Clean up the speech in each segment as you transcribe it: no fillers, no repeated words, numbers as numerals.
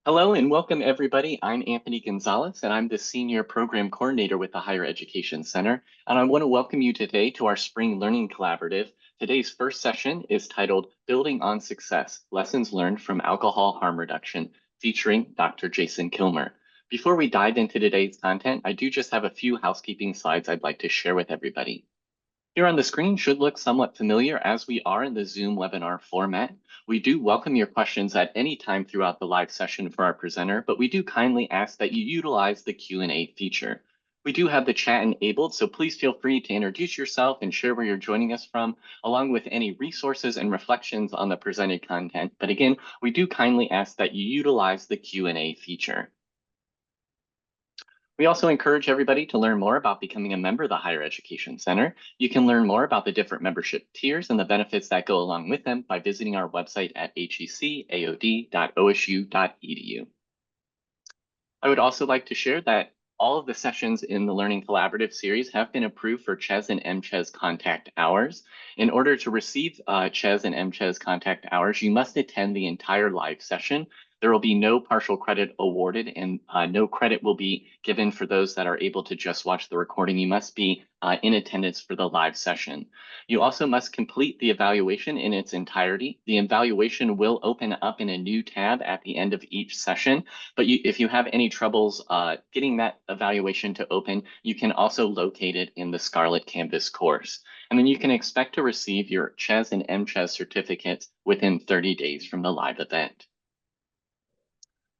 Hello and welcome everybody. I'm Anthony Gonzalez and I'm the Senior Program Coordinator with the Higher Education Center. And I want to welcome you today to our Spring Learning Collaborative. Today's first session is titled Building on Success, Lessons Learned from Alcohol Harm Reduction, featuring Dr. Jason Kilmer. Before we dive into today's content, I do just have a few housekeeping slides I'd like to share with everybody. Here on the screen should look somewhat familiar as we are in the Zoom webinar format. We do welcome your questions at any time throughout the live session for our presenter, but we do kindly ask that you utilize the Q&A feature. We do have the chat enabled, so please feel free to introduce yourself and share where you're joining us from, along with any resources and reflections on the presented content. But again, we do kindly ask that you utilize the Q&A feature. We also encourage everybody to learn more about becoming a member of the Higher Education Center. You can learn more about the different membership tiers and the benefits that go along with them by visiting our website at hecaod.osu.edu. I would also like to share that all of the sessions in the Learning Collaborative series have been approved for CHES and MCHES contact hours. In order to receive CHES and MCHES contact hours, you must attend the entire live session. There will be no partial credit awarded and no credit will be given for those that are able to just watch the recording. You must be in attendance for the live session. You also must complete the evaluation in its entirety. The evaluation will open up in a new tab at the end of each session, but if you have any troubles getting that evaluation to open, you can also locate it in the Scarlet Canvas course. And then you can expect to receive your CHES and MCHES certificates within 30 days from the live event.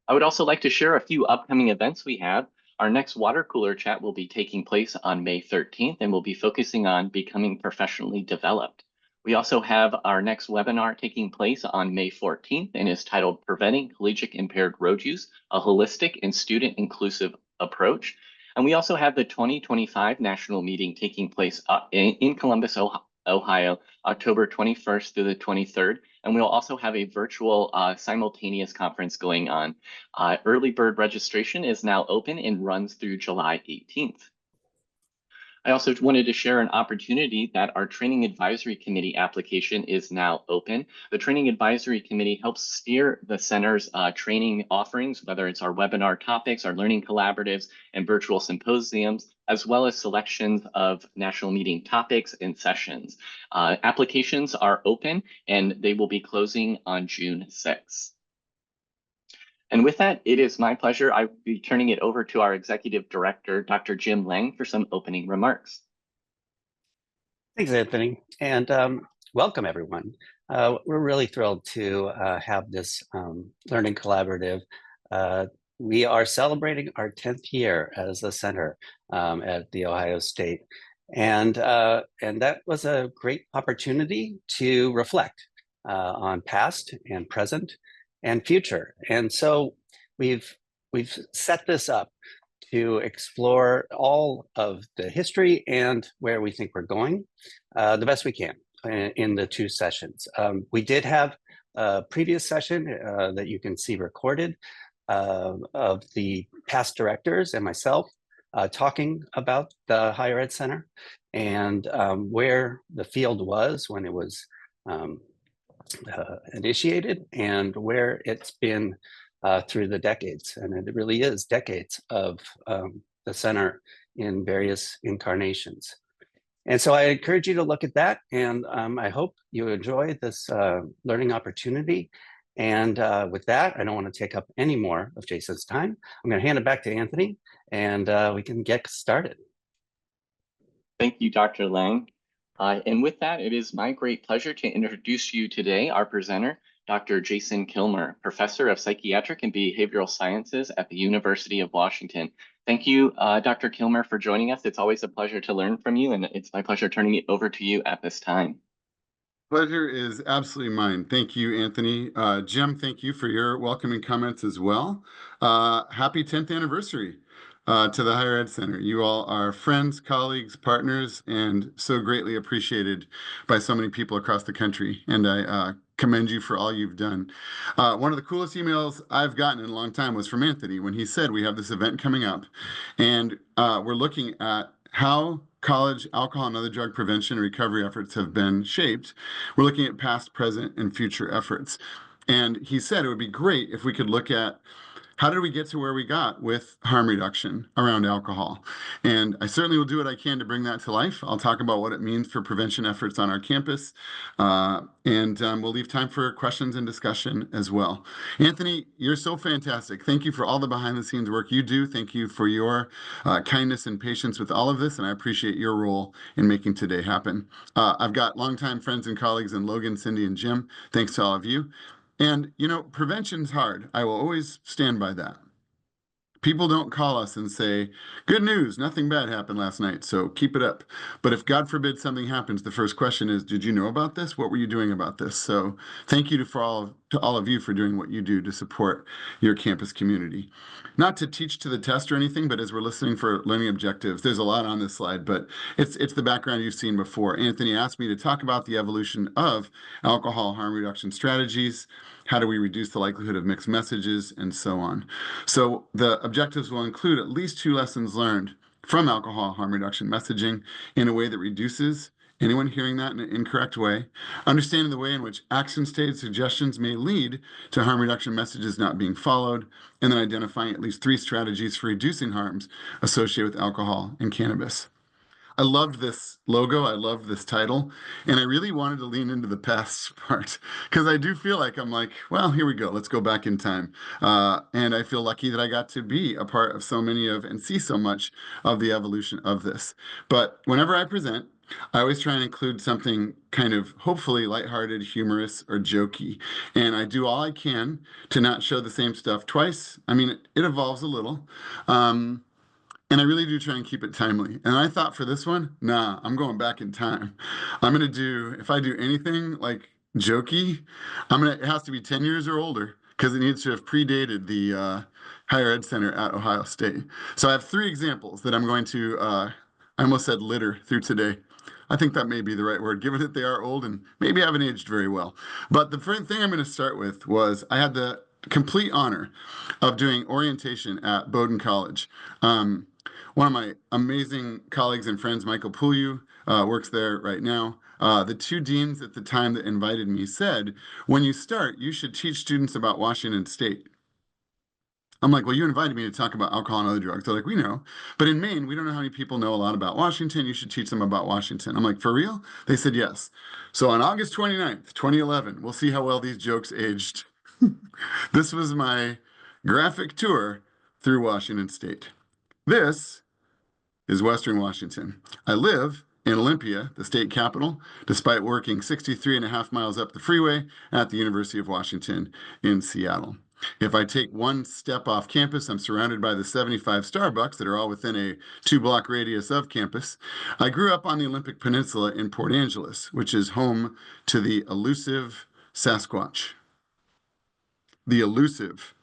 I would also like to share a few upcoming events we have. Our next water cooler chat will be taking place on May 13th and we'll be focusing on becoming professionally developed. We also have our next webinar taking place on May 14th and is titled Preventing Collegiate Impaired Road Use, a Holistic and Student Inclusive Approach. And we also have the 2025 national meeting taking place in Columbus, Ohio, October 21st through the 23rd. And we'll also have a virtual simultaneous conference going on. Early bird registration is now open and runs through July 18th. I also wanted to share an opportunity that our Training Advisory Committee application is now open. The Training Advisory Committee helps steer the center's training offerings, whether it's our webinar topics, our learning collaboratives, and virtual symposiums, as well as selections of national meeting topics and sessions. Applications are open and they will be closing on June 6th. And with that, it is my pleasure. I will be turning it over to our Executive Director, Dr. Jim Lang, for some opening remarks. Thanks, Anthony, and welcome everyone. We're really thrilled to have this learning collaborative. We are celebrating our 10th year as a center at The Ohio State, and that was a great opportunity to reflect on past and present and future. And so we've set this up to explore all of the history and where we think we're going the best we can in the two sessions. We did have a previous session that you can see recorded of the past directors and myself talking about the Higher Ed Center and where the field was when it was initiated and where it's been through the decades. And it really is decades of the center in various incarnations. And so I encourage you to look at that. And I hope you enjoy this learning opportunity. And with that, I don't want to take up any more of Jason's time. I'm going to hand it back to Anthony and we can get started. Thank you, Dr. Lang. And with that, it is my great pleasure to introduce you today, our presenter, Dr. Jason Kilmer, Professor of Psychiatric and Behavioral Sciences at the University of Washington. Thank you, Dr. Kilmer, for joining us. It's always a pleasure to learn from you, and it's my pleasure turning it over to you at this time. Pleasure is absolutely mine. Thank you, Anthony. Jim, thank you for your welcoming comments as well. Happy 10th anniversary to the Higher Ed Center. You all are friends, colleagues, partners, and so greatly appreciated by so many people across the country. And I commend you for all you've done. One of the coolest emails I've gotten in a long time was from Anthony when he said, we have this event coming up and we're looking at how college alcohol and other drug prevention and recovery efforts have been shaped. We're looking at past, present, and future efforts. And he said it would be great if we could look at how did we get to where we got with harm reduction around alcohol? And I certainly will do what I can to bring that to life. I'll talk about what it means for prevention efforts on our campus, and we'll leave time for questions and discussion as well. Anthony, you're so fantastic. Thank you for all the behind the scenes work you do. Thank you for your kindness and patience with all of this, and I appreciate your role in making today happen. I've got longtime friends and colleagues in Logan, Cindy, and Jim. Thanks to all of you. And, you know, prevention's hard. I will always stand by that. People don't call us and say, good news, nothing bad happened last night, so keep it up. But if God forbid something happens, the first question is, did you know about this? What were you doing about this? So thank you to all of you for doing what you do to support your campus community. Not to teach to the test or anything, but as we're listening for learning objectives, there's a lot on this slide, but it's the background you've seen before. Anthony asked me to talk about the evolution of alcohol harm reduction strategies. How do we reduce the likelihood of mixed messages, and so on. So the objectives will include at least 2 lessons learned from alcohol harm reduction messaging in a way that reduces anyone hearing that in an incorrect way, understanding the way in which action-stated suggestions may lead to harm reduction messages not being followed, and then identifying at least 3 strategies for reducing harms associated with alcohol and cannabis. I loved this logo. I loved this title. And I really wanted to lean into the past part because I do feel like I'm like, well, here we go. Let's go back in time. And I feel lucky that I got to be a part of so many of and see so much of the evolution of this. But whenever I present, I always try and include something kind of hopefully lighthearted, humorous, or jokey. And I do all I can to not show the same stuff twice. I mean, it evolves a little. And I really do try and keep it timely. And I thought for this one, nah, I'm going back in time. I'm gonna do, if I do anything like jokey, it has to be 10 years or older because it needs to have predated the higher ed center at Ohio State. So I have 3 examples that I'm going to, I almost said litter through today. I think that may be the right word, given that they are old and maybe haven't aged very well. But the first thing I'm going to start with was I had the complete honor of doing orientation at Bowdoin College. One of my amazing colleagues and friends, Michael Pouliou, works there right now. The 2 deans at the time that invited me said, when you start, you should teach students about Washington State. I'm like, well, you invited me to talk about alcohol and other drugs. They're like, we know. But in Maine, we don't know how many people know a lot about Washington. You should teach them about Washington. I'm like, for real? They said yes. So on August 29th, 2011, we'll see how well these jokes aged. This was my graphic tour through Washington State. This is Western Washington. I live in Olympia, the state capital, despite working 63.5 miles up the freeway at the University of Washington in Seattle. If I take one step off campus, I'm surrounded by the 75 Starbucks that are all within a 2-block radius of campus. I grew up on the Olympic Peninsula in Port Angeles, which is home to the elusive Sasquatch. The elusive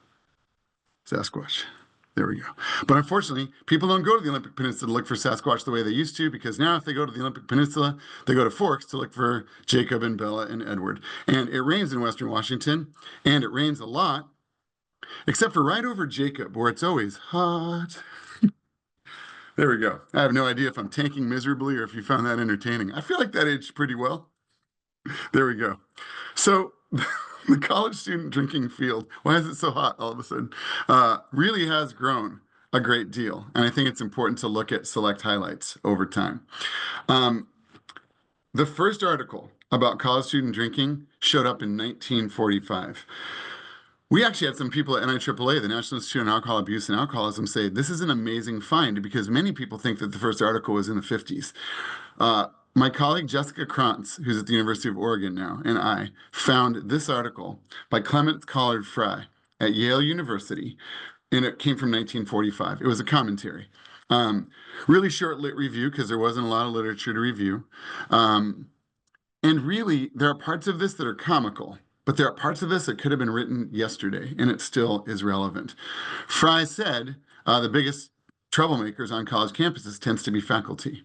Sasquatch. There we go. But unfortunately, people don't go to the Olympic Peninsula to look for Sasquatch the way they used to, because now if they go to the Olympic Peninsula, they go to Forks to look for Jacob and Bella and Edward. And it rains in Western Washington, and it rains a lot, except for right over Jacob, where it's always hot. There we go. I have no idea if I'm tanking miserably or if you found that entertaining. I feel like that aged pretty well. There we go. So the college student drinking field, why is it so hot all of a sudden, really has grown a great deal. And I think it's important to look at select highlights over time. The first article about college student drinking showed up in 1945. We actually had some people at NIAAA, the National Institute on Alcohol Abuse and Alcoholism, say this is an amazing find because many people think that the first article was in the 50s. My colleague Jessica Krantz, who's at the University of Oregon now, and I found this article by Clement Collard Fry at Yale University, and it came from 1945. It was a commentary. Really short lit review because there wasn't a lot of literature to review. And really, there are parts of this that are comical, but there are parts of this that could have been written yesterday, and it still is relevant. Fry said the biggest troublemakers on college campuses tends to be faculty.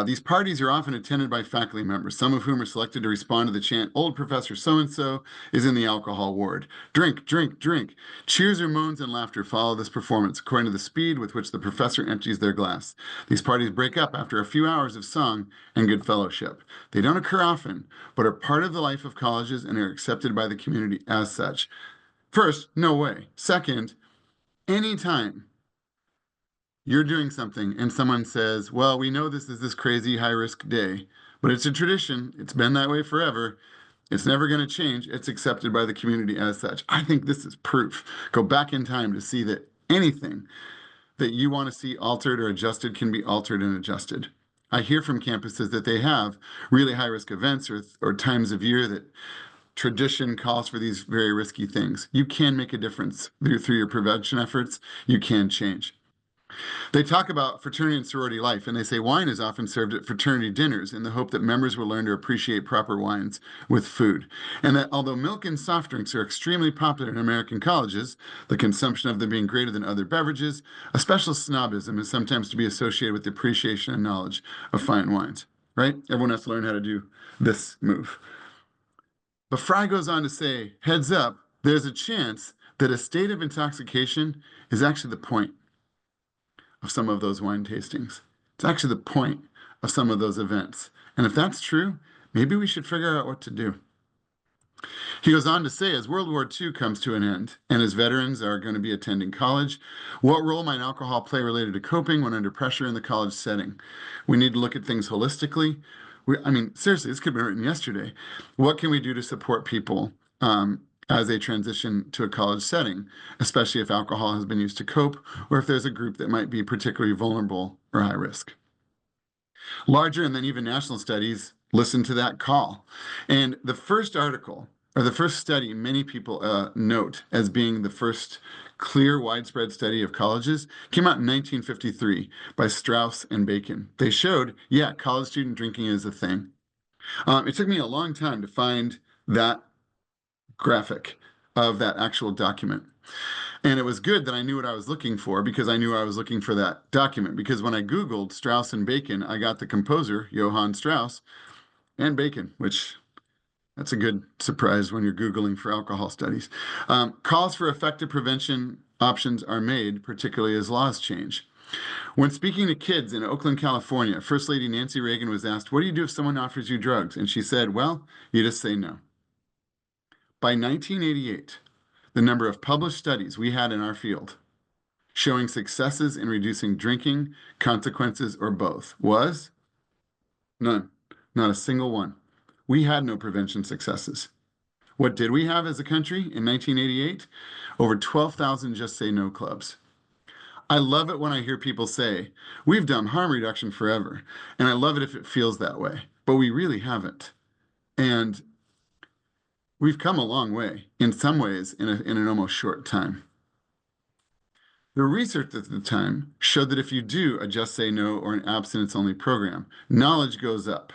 These parties are often attended by faculty members, some of whom are selected to respond to the chant, "Old Professor so-and-so is in the alcohol ward. Drink, drink, drink." Cheers or moans and laughter follow this performance, according to the speed with which the professor empties their glass. These parties break up after a few hours of song and good fellowship. They don't occur often, but are part of the life of colleges and are accepted by the community as such. First, no way. Second, anytime you're doing something and someone says, well, we know this is this crazy high risk day, but it's a tradition. It's been that way forever. It's never going to change. It's accepted by the community as such. I think this is proof. Go back in time to see that anything that you want to see altered or adjusted can be altered and adjusted. I hear from campuses that they have really high risk events or times of year that tradition calls for these very risky things. You can make a difference through your prevention efforts. You can change. They talk about fraternity and sorority life, and they say wine is often served at fraternity dinners in the hope that members will learn to appreciate proper wines with food. And that although milk and soft drinks are extremely popular in American colleges, the consumption of them being greater than other beverages, a special snobism is sometimes to be associated with the appreciation and knowledge of fine wines, right? Everyone has to learn how to do this move. But Fry goes on to say, heads up, there's a chance that a state of intoxication is actually the point of some of those wine tastings. It's actually the point of some of those events. And if that's true, maybe we should figure out what to do. He goes on to say, as World War II comes to an end, and as veterans are going to be attending college, what role might alcohol play related to coping when under pressure in the college setting? We need to look at things holistically. Seriously, this could have been written yesterday. What can we do to support people as they transition to a college setting, especially if alcohol has been used to cope, or if there's a group that might be particularly vulnerable or high risk? Larger and then even national studies listen to that call. And the first article, or the first study many people note as being the first clear widespread study of colleges, came out in 1953 by Strauss and Bacon. They showed, yeah, college student drinking is a thing. It took me a long time to find that graphic of that actual document. And it was good that I knew what I was looking for, because I knew I was looking for that document. Because when I Googled Strauss and Bacon, I got the composer, Johann Strauss, and Bacon, which that's a good surprise when you're Googling for alcohol studies. Calls for effective prevention options are made, particularly as laws change. When speaking to kids in Oakland, California, First Lady Nancy Reagan was asked, what do you do if someone offers you drugs? And she said, well, you just say no. By 1988, the number of published studies we had in our field showing successes in reducing drinking, consequences, or both was none, not a single one. We had no prevention successes. What did we have as a country in 1988? Over 12,000 Just Say No clubs. I love it when I hear people say, we've done harm reduction forever, and I love it if it feels that way, but we really haven't. And we've come a long way, in some ways, in an almost short time. The research at the time showed that if you do a Just Say No or an abstinence-only program, knowledge goes up.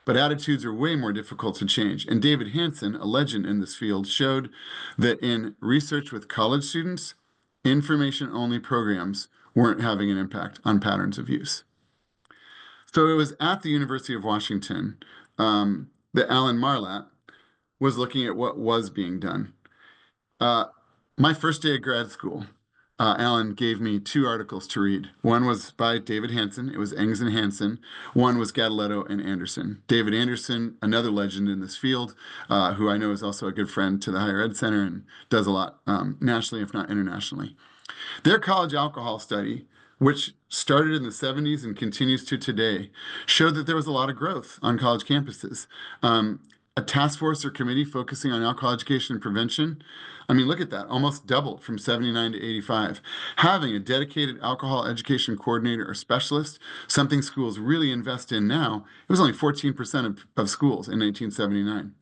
But attitudes are way more difficult to change. And David Hansen, a legend in this field, showed that in research with college students, information-only programs weren't having an impact on patterns of use. So it was at the University of Washington that Alan Marlatt was looking at what was being done. My first day of grad school, Alan gave me 2 articles to read. One was by David Hansen. It was Engs and Hansen. One was Gadaletto and Anderson. David Anderson, another legend in this field, who I know is also a good friend to the Higher Ed Center and does a lot nationally, if not internationally. Their college alcohol study, which started in the 70s and continues to today, showed that there was a lot of growth on college campuses. A task force or committee focusing on alcohol education and prevention. I mean, look at that, almost doubled from 79 to 85. Having a dedicated alcohol education coordinator or specialist, something schools really invest in now, it was only 14% of schools in 1979.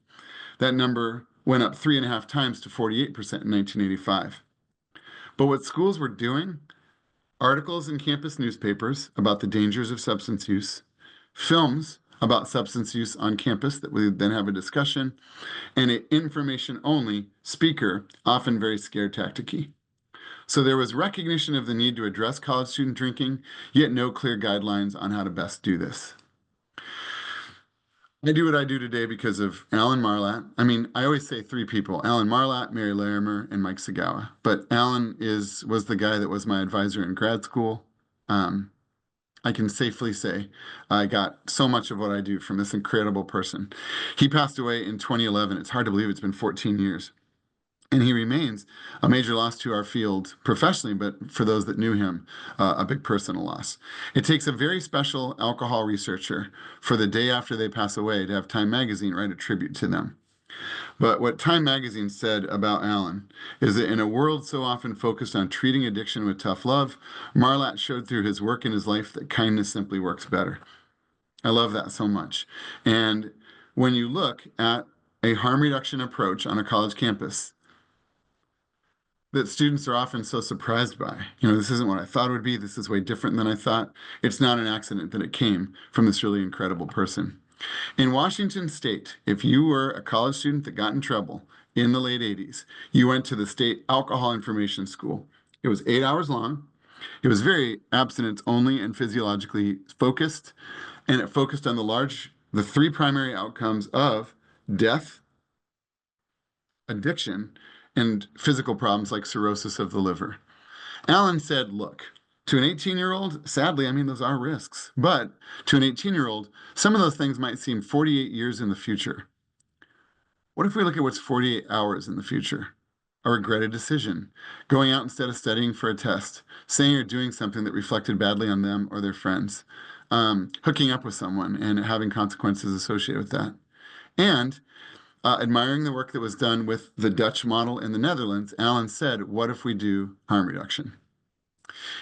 That number went up 3.5 times to 48% in 1985. But what schools were doing, articles in campus newspapers about the dangers of substance use, films about substance use on campus that we then have a discussion, and an information-only speaker, often very scare tactic-y. So there was recognition of the need to address college student drinking, yet no clear guidelines on how to best do this. I do what I do today because of Alan Marlatt. I mean, I always say 3 people, Alan Marlatt, Mary Larimer, and Mike Sagawa. But Alan was the guy that was my advisor in grad school. I can safely say I got so much of what I do from this incredible person. He passed away in 2011. It's hard to believe it's been 14 years. And he remains a major loss to our field professionally, but for those that knew him, a big personal loss. It takes a very special alcohol researcher for the day after they pass away to have Time Magazine write a tribute to them. But what Time Magazine said about Alan is that in a world so often focused on treating addiction with tough love, Marlatt showed through his work and his life that kindness simply works better. I love that so much. And when you look at a harm reduction approach on a college campus, that students are often so surprised by. This isn't what I thought it would be. This is way different than I thought. It's not an accident that it came from this really incredible person. In Washington State, if you were a college student that got in trouble in the late 80s, you went to the state alcohol information school. It was 8 hours long. It was very abstinence only and physiologically focused. And it focused on the three primary outcomes of death, addiction, and physical problems like cirrhosis of the liver. Alan said, look, to an 18-year-old, sadly, those are risks, but to an 18-year-old, some of those things might seem 48 years in the future. What if we look at what's 48 hours in the future? A regretted decision, going out instead of studying for a test, saying or doing something that reflected badly on them or their friends, hooking up with someone and having consequences associated with that. And admiring the work that was done with the Dutch model in the Netherlands, Alan said, what if we do harm reduction?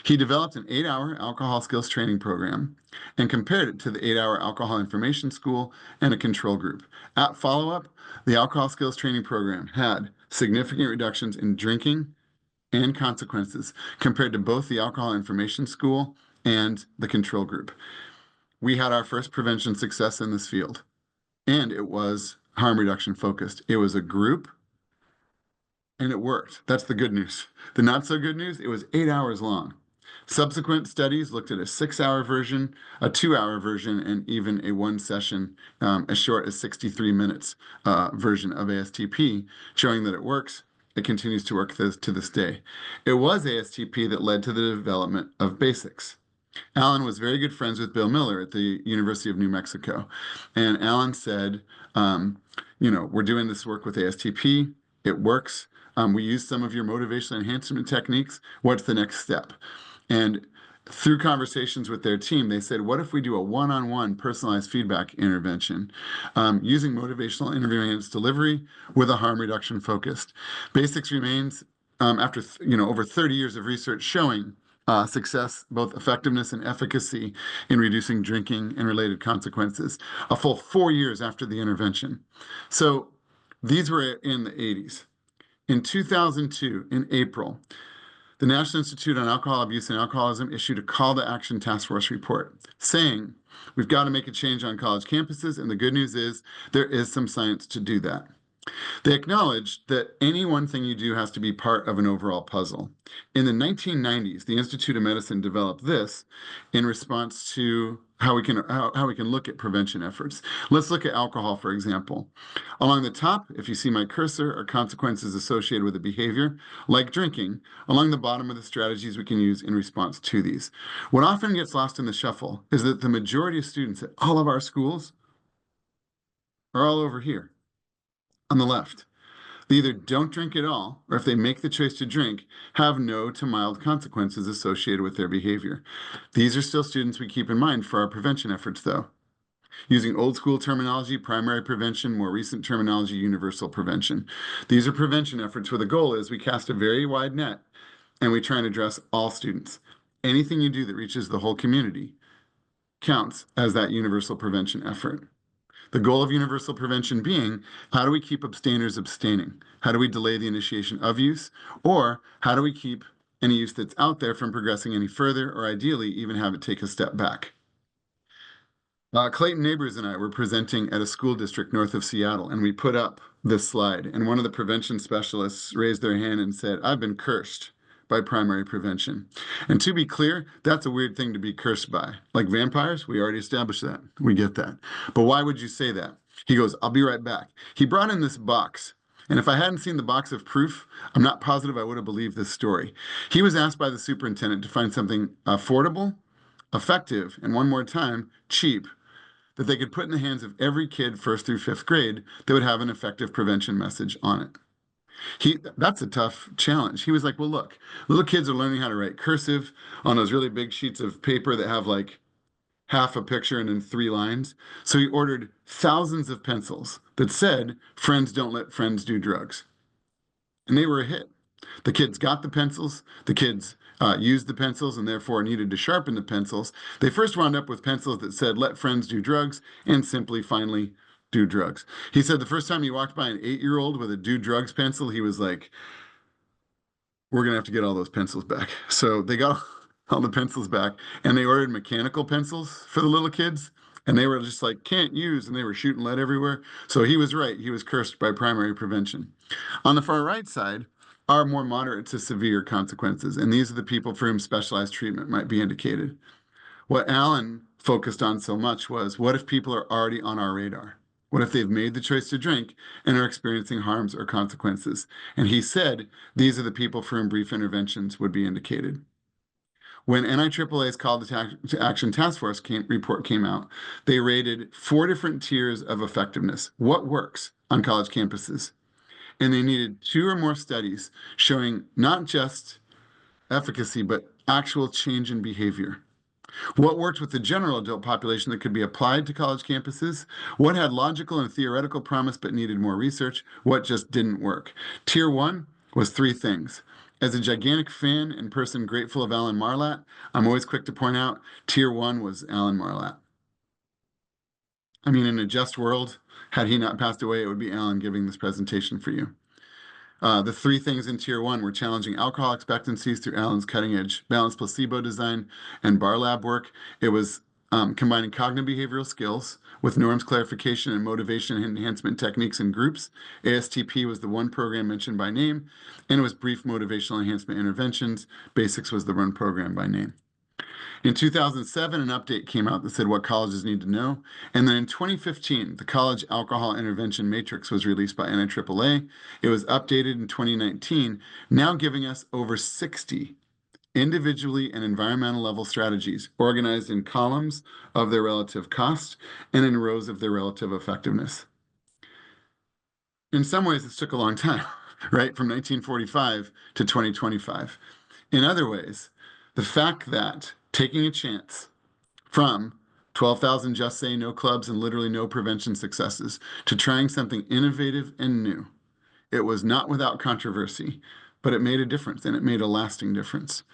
He developed an 8-hour alcohol skills training program and compared it to the 8-hour alcohol information school and a control group. At follow-up, the alcohol skills training program had significant reductions in drinking and consequences compared to both the alcohol information school and the control group. We had our first prevention success in this field, and it was harm reduction focused. It was a group, and it worked. That's the good news. The not so good news, it was 8 hours long. Subsequent studies looked at a 6-hour version, a 2-hour version, and even a one session, as short as 63 minutes version of ASTP, showing that it works. It continues to work to this day. It was ASTP that led to the development of basics. Alan was very good friends with Bill Miller at the University of New Mexico. And Alan said, we're doing this work with ASTP. It works. We use some of your motivational enhancement techniques. What's the next step? And through conversations with their team, they said, what if we do a one-on-one personalized feedback intervention using motivational interview-enhanced delivery with a harm reduction focused? Basics remains, after over 30 years of research showing success, both effectiveness and efficacy in reducing drinking and related consequences, a full 4 years after the intervention. So these were in the 80s. In 2002, in April, the National Institute on Alcohol Abuse and Alcoholism issued a call to action task force report saying, we've got to make a change on college campuses, and the good news is there is some science to do that. They acknowledged that any one thing you do has to be part of an overall puzzle. In the 1990s, the Institute of Medicine developed this in response to how we can look at prevention efforts. Let's look at alcohol, for example. Along the top, if you see my cursor, are consequences associated with a behavior, like drinking. Along the bottom are the strategies we can use in response to these. What often gets lost in the shuffle is that the majority of students at all of our schools are all over here on the left. They either don't drink at all, or if they make the choice to drink, have no to mild consequences associated with their behavior. These are still students we keep in mind for our prevention efforts, though. Using old school terminology, primary prevention, more recent terminology, universal prevention. These are prevention efforts where the goal is we cast a very wide net and we try and address all students. Anything you do that reaches the whole community counts as that universal prevention effort. The goal of universal prevention being, how do we keep abstainers abstaining? How do we delay the initiation of use? Or how do we keep any use that's out there from progressing any further, or ideally even have it take a step back? Clayton Neighbors and I were presenting at a school district north of Seattle, and we put up this slide, and one of the prevention specialists raised their hand and said, I've been cursed by primary prevention. And to be clear, that's a weird thing to be cursed by. Like vampires, we already established that. We get that. But why would you say that? He goes, I'll be right back. He brought in this box. And if I hadn't seen the box of proof, I'm not positive I would have believed this story. He was asked by the superintendent to find something affordable, effective, and one more time, cheap, that they could put in the hands of every kid 1st through 5th grade that would have an effective prevention message on it. That's a tough challenge. He was like, well, look, little kids are learning how to write cursive on those really big sheets of paper that have like half a picture and then 3 lines. So he ordered thousands of pencils that said, friends don't let friends do drugs. And they were a hit. The kids got the pencils. The kids used the pencils and therefore needed to sharpen the pencils. They first wound up with pencils that said, let friends do drugs, and simply finally do drugs. He said the first time he walked by an 8-year-old with a do drugs pencil, he was like, we're going to have to get all those pencils back. So they got all the pencils back and they ordered mechanical pencils for the little kids. And they were just like, can't use. And they were shooting lead everywhere. So he was right. He was cursed by primary prevention. On the far right side are more moderate to severe consequences. And these are the people for whom specialized treatment might be indicated. What Alan focused on so much was what if people are already on our radar? What if they've made the choice to drink and are experiencing harms or consequences? And he said these are the people for whom brief interventions would be indicated. When NIAAA's Call to Action Task Force report came out, they rated 4 different tiers of effectiveness. What works on college campuses? And they needed 2 or more studies showing not just efficacy, but actual change in behavior. What worked with the general adult population that could be applied to college campuses? What had logical and theoretical promise but needed more research? What just didn't work? Tier 1 was 3 things. As a gigantic fan and person grateful of Alan Marlatt, I'm always quick to point out Tier 1 was Alan Marlatt. I mean, in a just world, had he not passed away, it would be Alan giving this presentation for you. The 3 things in Tier 1 were challenging alcohol expectancies through Allen's cutting-edge balanced placebo design and bar lab work. It was combining cognitive behavioral skills with norms clarification and motivation enhancement techniques in groups. ASTP was the one program mentioned by name, and it was brief motivational enhancement interventions. Basics was the one program by name. In 2007, an update came out that said what colleges need to know. And then in 2015, the College Alcohol Intervention Matrix was released by NIAAA. It was updated in 2019, now giving us over 60 individually and environmental level strategies organized in columns of their relative cost and in rows of their relative effectiveness. In some ways, this took a long time, right? From 1945 to 2025. In other ways, the fact that taking a chance from 12,000 just say no clubs and literally no prevention successes to trying something innovative and new, it was not without controversy, but it made a difference and it made a lasting difference.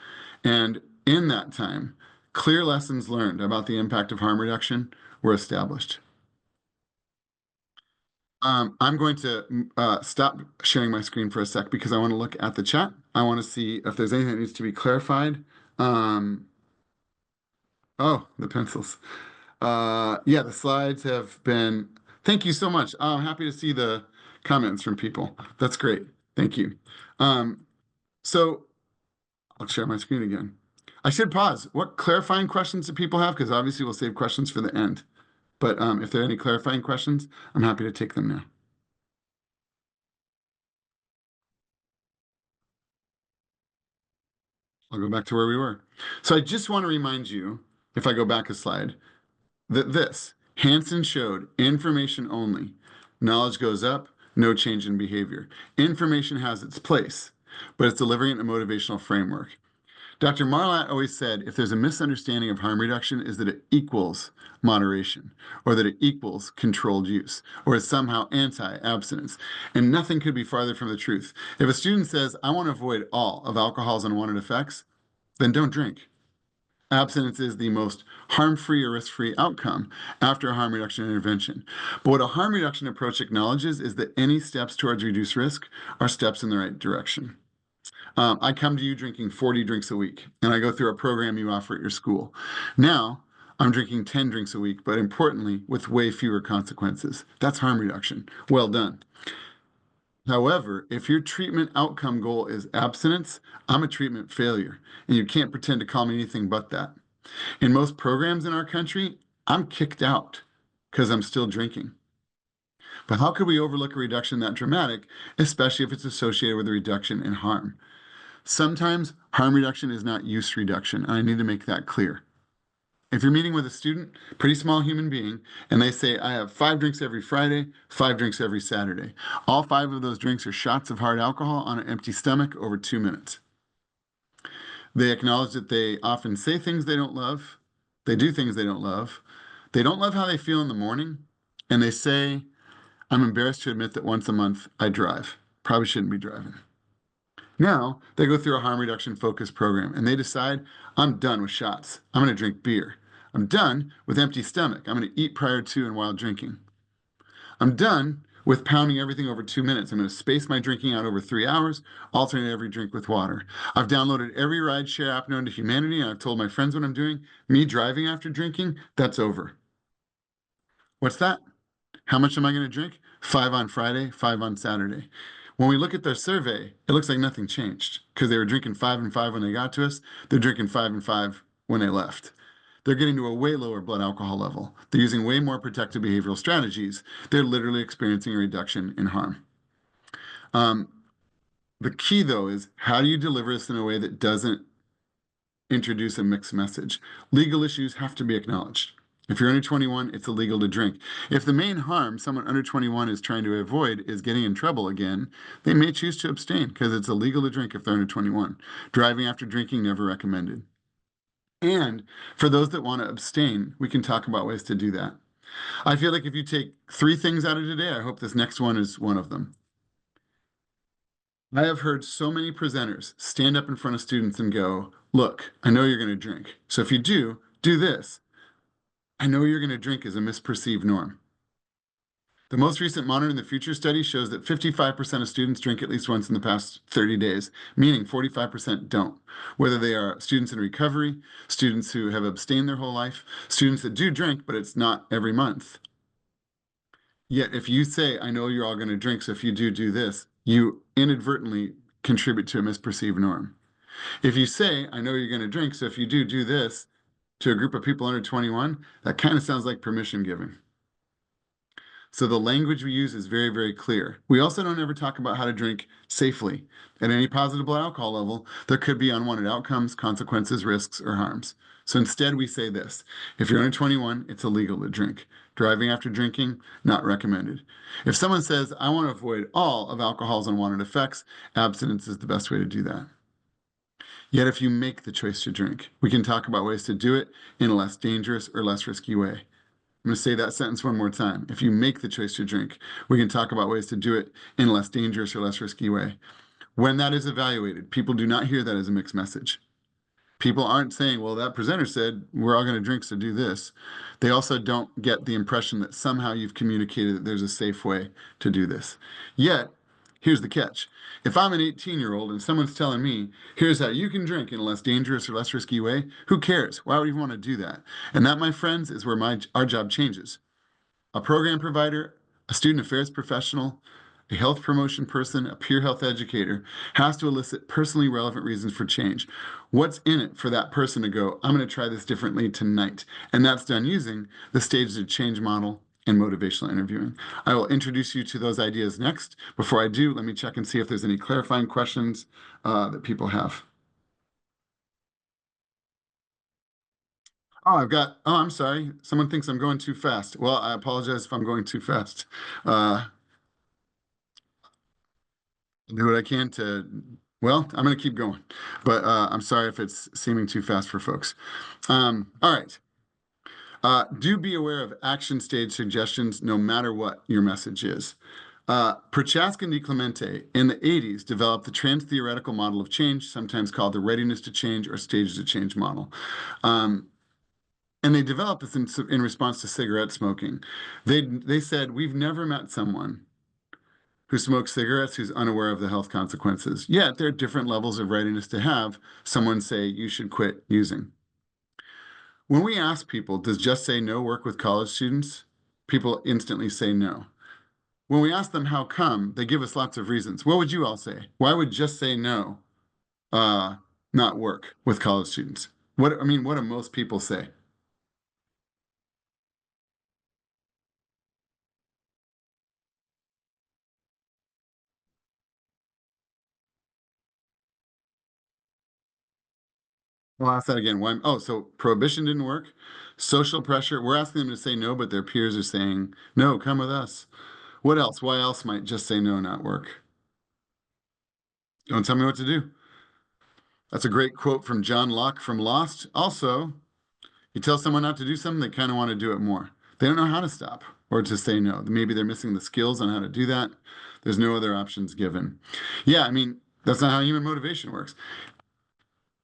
And in that time, clear lessons learned about the impact of harm reduction were established. I'm going to stop sharing my screen for a sec because I want to look at the chat. I want to see if there's anything that needs to be clarified. Oh, the pencils. Yeah, the slides have been, thank you so much. I'm happy to see the comments from people. That's great. Thank you. So I'll share my screen again. I should pause. What clarifying questions do people have? Because obviously we'll save questions for the end. But if there are any clarifying questions, I'm happy to take them now. I'll go back to where we were. So I just want to remind you, if I go back a slide, that this, Hansen showed information only. Knowledge goes up, no change in behavior. Information has its place, but it's delivering it in a motivational framework. Dr. Marlatt always said if there's a misunderstanding of harm reduction is that it equals moderation, or that it equals controlled use, or is somehow anti-abstinence. And nothing could be farther from the truth. If a student says, I want to avoid all of alcohol's unwanted effects, then don't drink. Abstinence is the most harm-free or risk-free outcome after a harm reduction intervention. But what a harm reduction approach acknowledges is that any steps towards reduced risk are steps in the right direction. I come to you drinking 40 drinks a week, and I go through a program you offer at your school. Now, I'm drinking 10 drinks a week, but importantly, with way fewer consequences. That's harm reduction. Well done. However, if your treatment outcome goal is abstinence, I'm a treatment failure, and you can't pretend to call me anything but that. In most programs in our country, I'm kicked out because I'm still drinking. But how could we overlook a reduction that dramatic, especially if it's associated with a reduction in harm? Sometimes harm reduction is not use reduction, and I need to make that clear. If you're meeting with a student, pretty small human being, and they say, I have 5 drinks every Friday, 5 drinks every Saturday. All 5 of those drinks are shots of hard alcohol on an empty stomach over 2 minutes. They acknowledge that they often say things they don't love. They do things they don't love. They don't love how they feel in the morning. And they say, I'm embarrassed to admit that once a month I drive. Probably shouldn't be driving. Now they go through a harm reduction focus program and they decide, I'm done with shots. I'm going to drink beer. I'm done with empty stomach. I'm going to eat prior to and while drinking. I'm done with pounding everything over 2 minutes. I'm going to space my drinking out over 3 hours, alternate every drink with water. I've downloaded every rideshare app known to humanity, and I've told my friends what I'm doing. Me driving after drinking, that's over. What's that? How much am I going to drink? 5 on Friday, 5 on Saturday. When we look at their survey, it looks like nothing changed because they were drinking 5 and 5 when they got to us. They're drinking 5 and 5 when they left. They're getting to a way lower blood alcohol level. They're using way more protective behavioral strategies. They're literally experiencing a reduction in harm. The key, though, is how do you deliver this in a way that doesn't introduce a mixed message? Legal issues have to be acknowledged. If you're under 21, it's illegal to drink. If the main harm someone under 21 is trying to avoid is getting in trouble again, they may choose to abstain because it's illegal to drink if they're under 21. Driving after drinking, never recommended. And for those that want to abstain, we can talk about ways to do that. I feel like if you take 3 things out of today, I hope this next one is one of them. I have heard so many presenters stand up in front of students and go, look, I know you're going to drink. So if you do, do this. I know you're going to drink is a misperceived norm. The most recent Monitoring the Future study shows that 55% of students drink at least once in the past 30 days, meaning 45% don't. Whether they are students in recovery, students who have abstained their whole life, students that do drink, but it's not every month. Yet if you say, I know you're all going to drink, so if you do, do this, you inadvertently contribute to a misperceived norm. If you say, I know you're going to drink, so if you do, do this to a group of people under 21, that kind of sounds like permission giving. So the language we use is very, very clear. We also don't ever talk about how to drink safely. At any positive blood alcohol level, there could be unwanted outcomes, consequences, risks, or harms. So instead, we say this. If you're under 21, it's illegal to drink. Driving after drinking, not recommended. If someone says, I want to avoid all of alcohol's unwanted effects, abstinence is the best way to do that. Yet if you make the choice to drink, we can talk about ways to do it in a less dangerous or less risky way. I'm going to say that sentence one more time. If you make the choice to drink, we can talk about ways to do it in a less dangerous or less risky way. When that is evaluated, people do not hear that as a mixed message. People aren't saying, well, that presenter said we're all going to drink, so do this. They also don't get the impression that somehow you've communicated that there's a safe way to do this. Yet, here's the catch. If I'm an 18-year-old and someone's telling me, here's how you can drink in a less dangerous or less risky way, who cares? Why would we want to do that? And that, my friends, is where our job changes. A program provider, a student affairs professional, a health promotion person, a peer health educator has to elicit personally relevant reasons for change. What's in it for that person to go, I'm going to try this differently tonight? And that's done using the stages of change model and motivational interviewing. I will introduce you to those ideas next. Before I do, let me check and see if there's any clarifying questions that people have. I'm sorry. Someone thinks I'm going too fast. Well, I apologize if I'm going too fast. Do what I can to, well, I'm going to keep going, but I'm sorry if it's seeming too fast for folks. All right. Do be aware of action stage suggestions no matter what your message is. Prochaska and DiClemente in the 80s developed the trans-theoretical model of change, sometimes called the readiness to change or stages of change model. And they developed this in response to cigarette smoking. They said, we've never met someone who smokes cigarettes who's unaware of the health consequences. Yet there are different levels of readiness to have someone say you should quit using. When we ask people, does just say no work with college students? People instantly say no. When we ask them how come, they give us lots of reasons. What would you all say? Why would just say no not work with college students? What do most people say? I'll ask that again. Why? Oh, so prohibition didn't work. Social pressure. We're asking them to say no, but their peers are saying no. Come with us. What else? Why else might just say no not work? Don't tell me what to do. That's a great quote from John Locke from Lost. Also, you tell someone not to do something, they kind of want to do it more. They don't know how to stop or to say no. Maybe they're missing the skills on how to do that. There's no other options given. Yeah, I mean, that's not how human motivation works.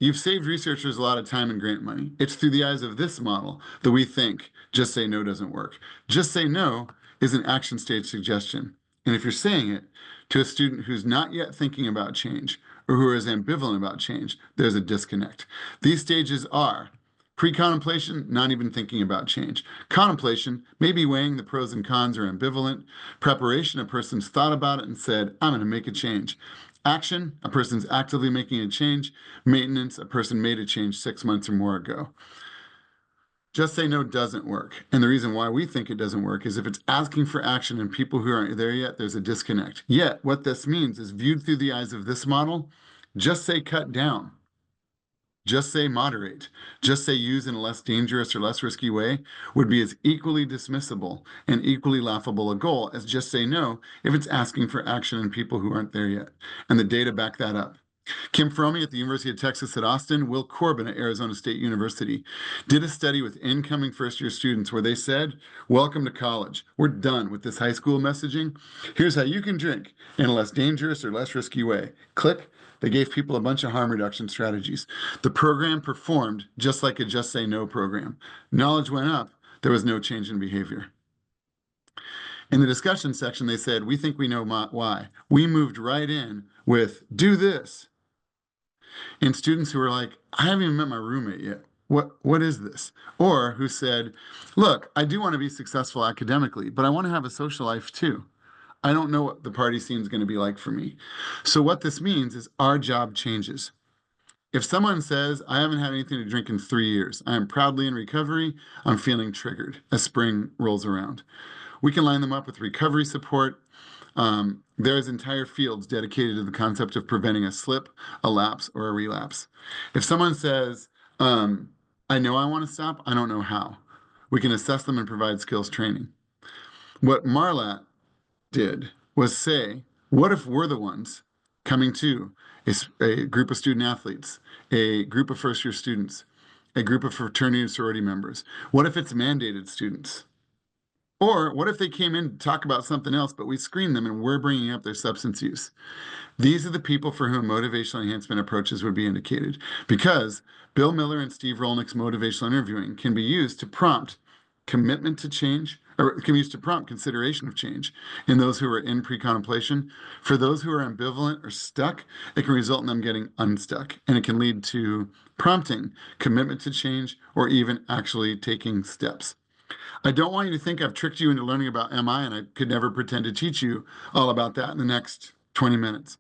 You've saved researchers a lot of time and grant money. It's through the eyes of this model that we think just say no doesn't work. Just say no is an action stage suggestion. And if you're saying it to a student who's not yet thinking about change or who is ambivalent about change, there's a disconnect. These stages are pre-contemplation, not even thinking about change. Contemplation, maybe weighing the pros and cons or ambivalent. Preparation, a person's thought about it and said, I'm going to make a change. Action, a person's actively making a change. Maintenance, a person made a change 6 months or more ago. Just say no doesn't work. And the reason why we think it doesn't work is if it's asking for action and people who aren't there yet, there's a disconnect. Yet, what this means is viewed through the eyes of this model, just say cut down. Just say moderate, just say use in a less dangerous or less risky way would be as equally dismissible and equally laughable a goal as just say no if it's asking for action in people who aren't there yet. And the data back that up. Kim Fromey at the University of Texas at Austin, Will Corbin at Arizona State University did a study with incoming first-year students where they said, welcome to college. We're done with this high school messaging. Here's how you can drink in a less dangerous or less risky way. Click. They gave people a bunch of harm reduction strategies. The program performed just like a Just Say No program. Knowledge went up. There was no change in behavior. In the discussion section, they said, we think we know why. We moved right in with, do this. And students who were like, I haven't even met my roommate yet. What is this? Or who said, look, I do want to be successful academically, but I want to have a social life too. I don't know what the party scene is going to be like for me. So what this means is our job changes. If someone says, I haven't had anything to drink in 3 years, I am proudly in recovery, I'm feeling triggered as spring rolls around. We can line them up with recovery support. There's entire fields dedicated to the concept of preventing a slip, a lapse, or a relapse. If someone says, I know I want to stop, I don't know how, we can assess them and provide skills training. What Marlatt did was say, what if we're the ones coming to a group of student athletes, a group of first-year students, a group of fraternity and sorority members? What if it's mandated students? Or what if they came in to talk about something else, but we screened them and we're bringing up their substance use? These are the people for whom motivational enhancement approaches would be indicated, because Bill Miller and Steve Rolnick's motivational interviewing can be used to prompt commitment to change, or can be used to prompt consideration of change in those who are in pre-contemplation. For those who are ambivalent or stuck, it can result in them getting unstuck, and it can lead to prompting commitment to change or even actually taking steps. I don't want you to think I've tricked you into learning about MI, and I could never pretend to teach you all about that in the next 20 minutes.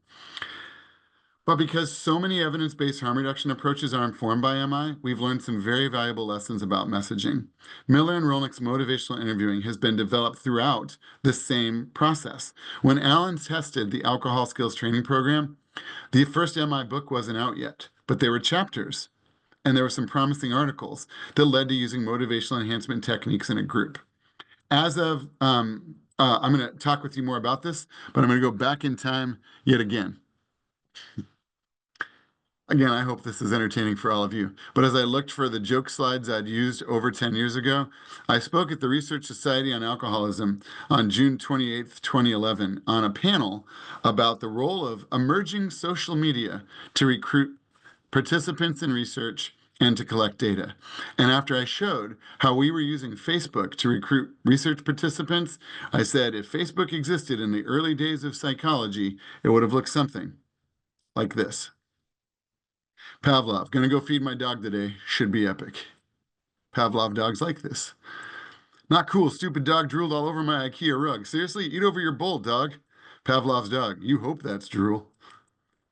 But because so many evidence-based harm reduction approaches are informed by MI, we've learned some very valuable lessons about messaging. Miller and Rolnick's motivational interviewing has been developed throughout the same process. When Alan tested the alcohol skills training program, the first MI book wasn't out yet, but there were chapters, and there were some promising articles that led to using motivational enhancement techniques in a group. As of, I'm going to talk with you more about this, but I'm going to go back in time yet again. Again, I hope this is entertaining for all of you. But as I looked for the joke slides I'd used over 10 years ago, I spoke at the Research Society on Alcoholism on June 28th, 2011, on a panel about the role of emerging social media to recruit participants in research and to collect data. And after I showed how we were using Facebook to recruit research participants, I said, if Facebook existed in the early days of psychology, it would have looked something like this. Pavlov, gonna go feed my dog today, should be epic. Pavlov dogs like this. Not cool, stupid dog drooled all over my IKEA rug. Seriously, eat over your bowl, dog. Pavlov's dog, you hope that's drool.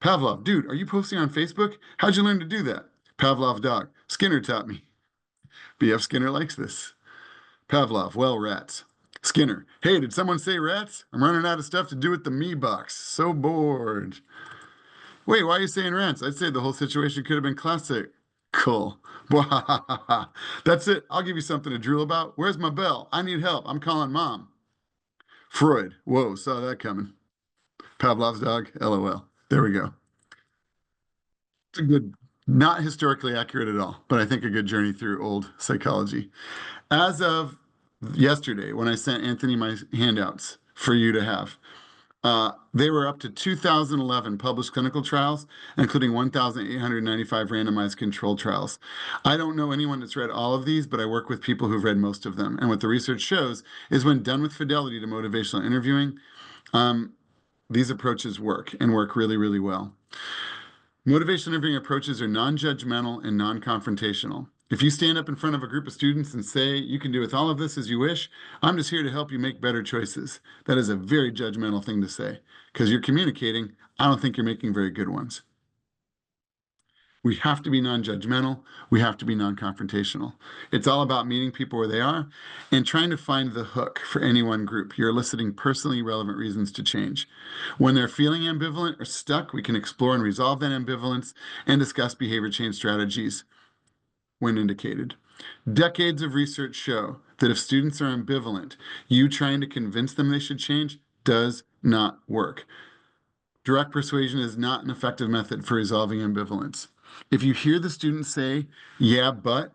Pavlov, dude, are you posting on Facebook? How'd you learn to do that? Pavlov dog, Skinner taught me. BF Skinner likes this. Pavlov, well, rats. Skinner, hey, did someone say rats? I'm running out of stuff to do with the me box. So bored. Wait, why are you saying rats? I'd say the whole situation could have been classic. Cool. That's it. I'll give you something to drool about. Where's my bell? I need help. I'm calling mom. Freud. Whoa, saw that coming. Pavlov's dog. LOL. There we go. It's a good, not historically accurate at all, but I think a good journey through old psychology. As of yesterday, when I sent Anthony my handouts for you to have, they were up to 2011 published clinical trials, including 1,895 randomized controlled trials. I don't know anyone that's read all of these, but I work with people who've read most of them. And what the research shows is when done with fidelity to motivational interviewing, these approaches work and work really, really well. Motivational interviewing approaches are non-judgmental and non-confrontational. If you stand up in front of a group of students and say, you can do with all of this as you wish, I'm just here to help you make better choices. That is a very judgmental thing to say because you're communicating. I don't think you're making very good ones. We have to be non-judgmental. We have to be non-confrontational. It's all about meeting people where they are and trying to find the hook for any one group. You're eliciting personally relevant reasons to change. When they're feeling ambivalent or stuck, we can explore and resolve that ambivalence and discuss behavior change strategies when indicated. Decades of research show that if students are ambivalent, you trying to convince them they should change does not work. Direct persuasion is not an effective method for resolving ambivalence. If you hear the student say, yeah, but,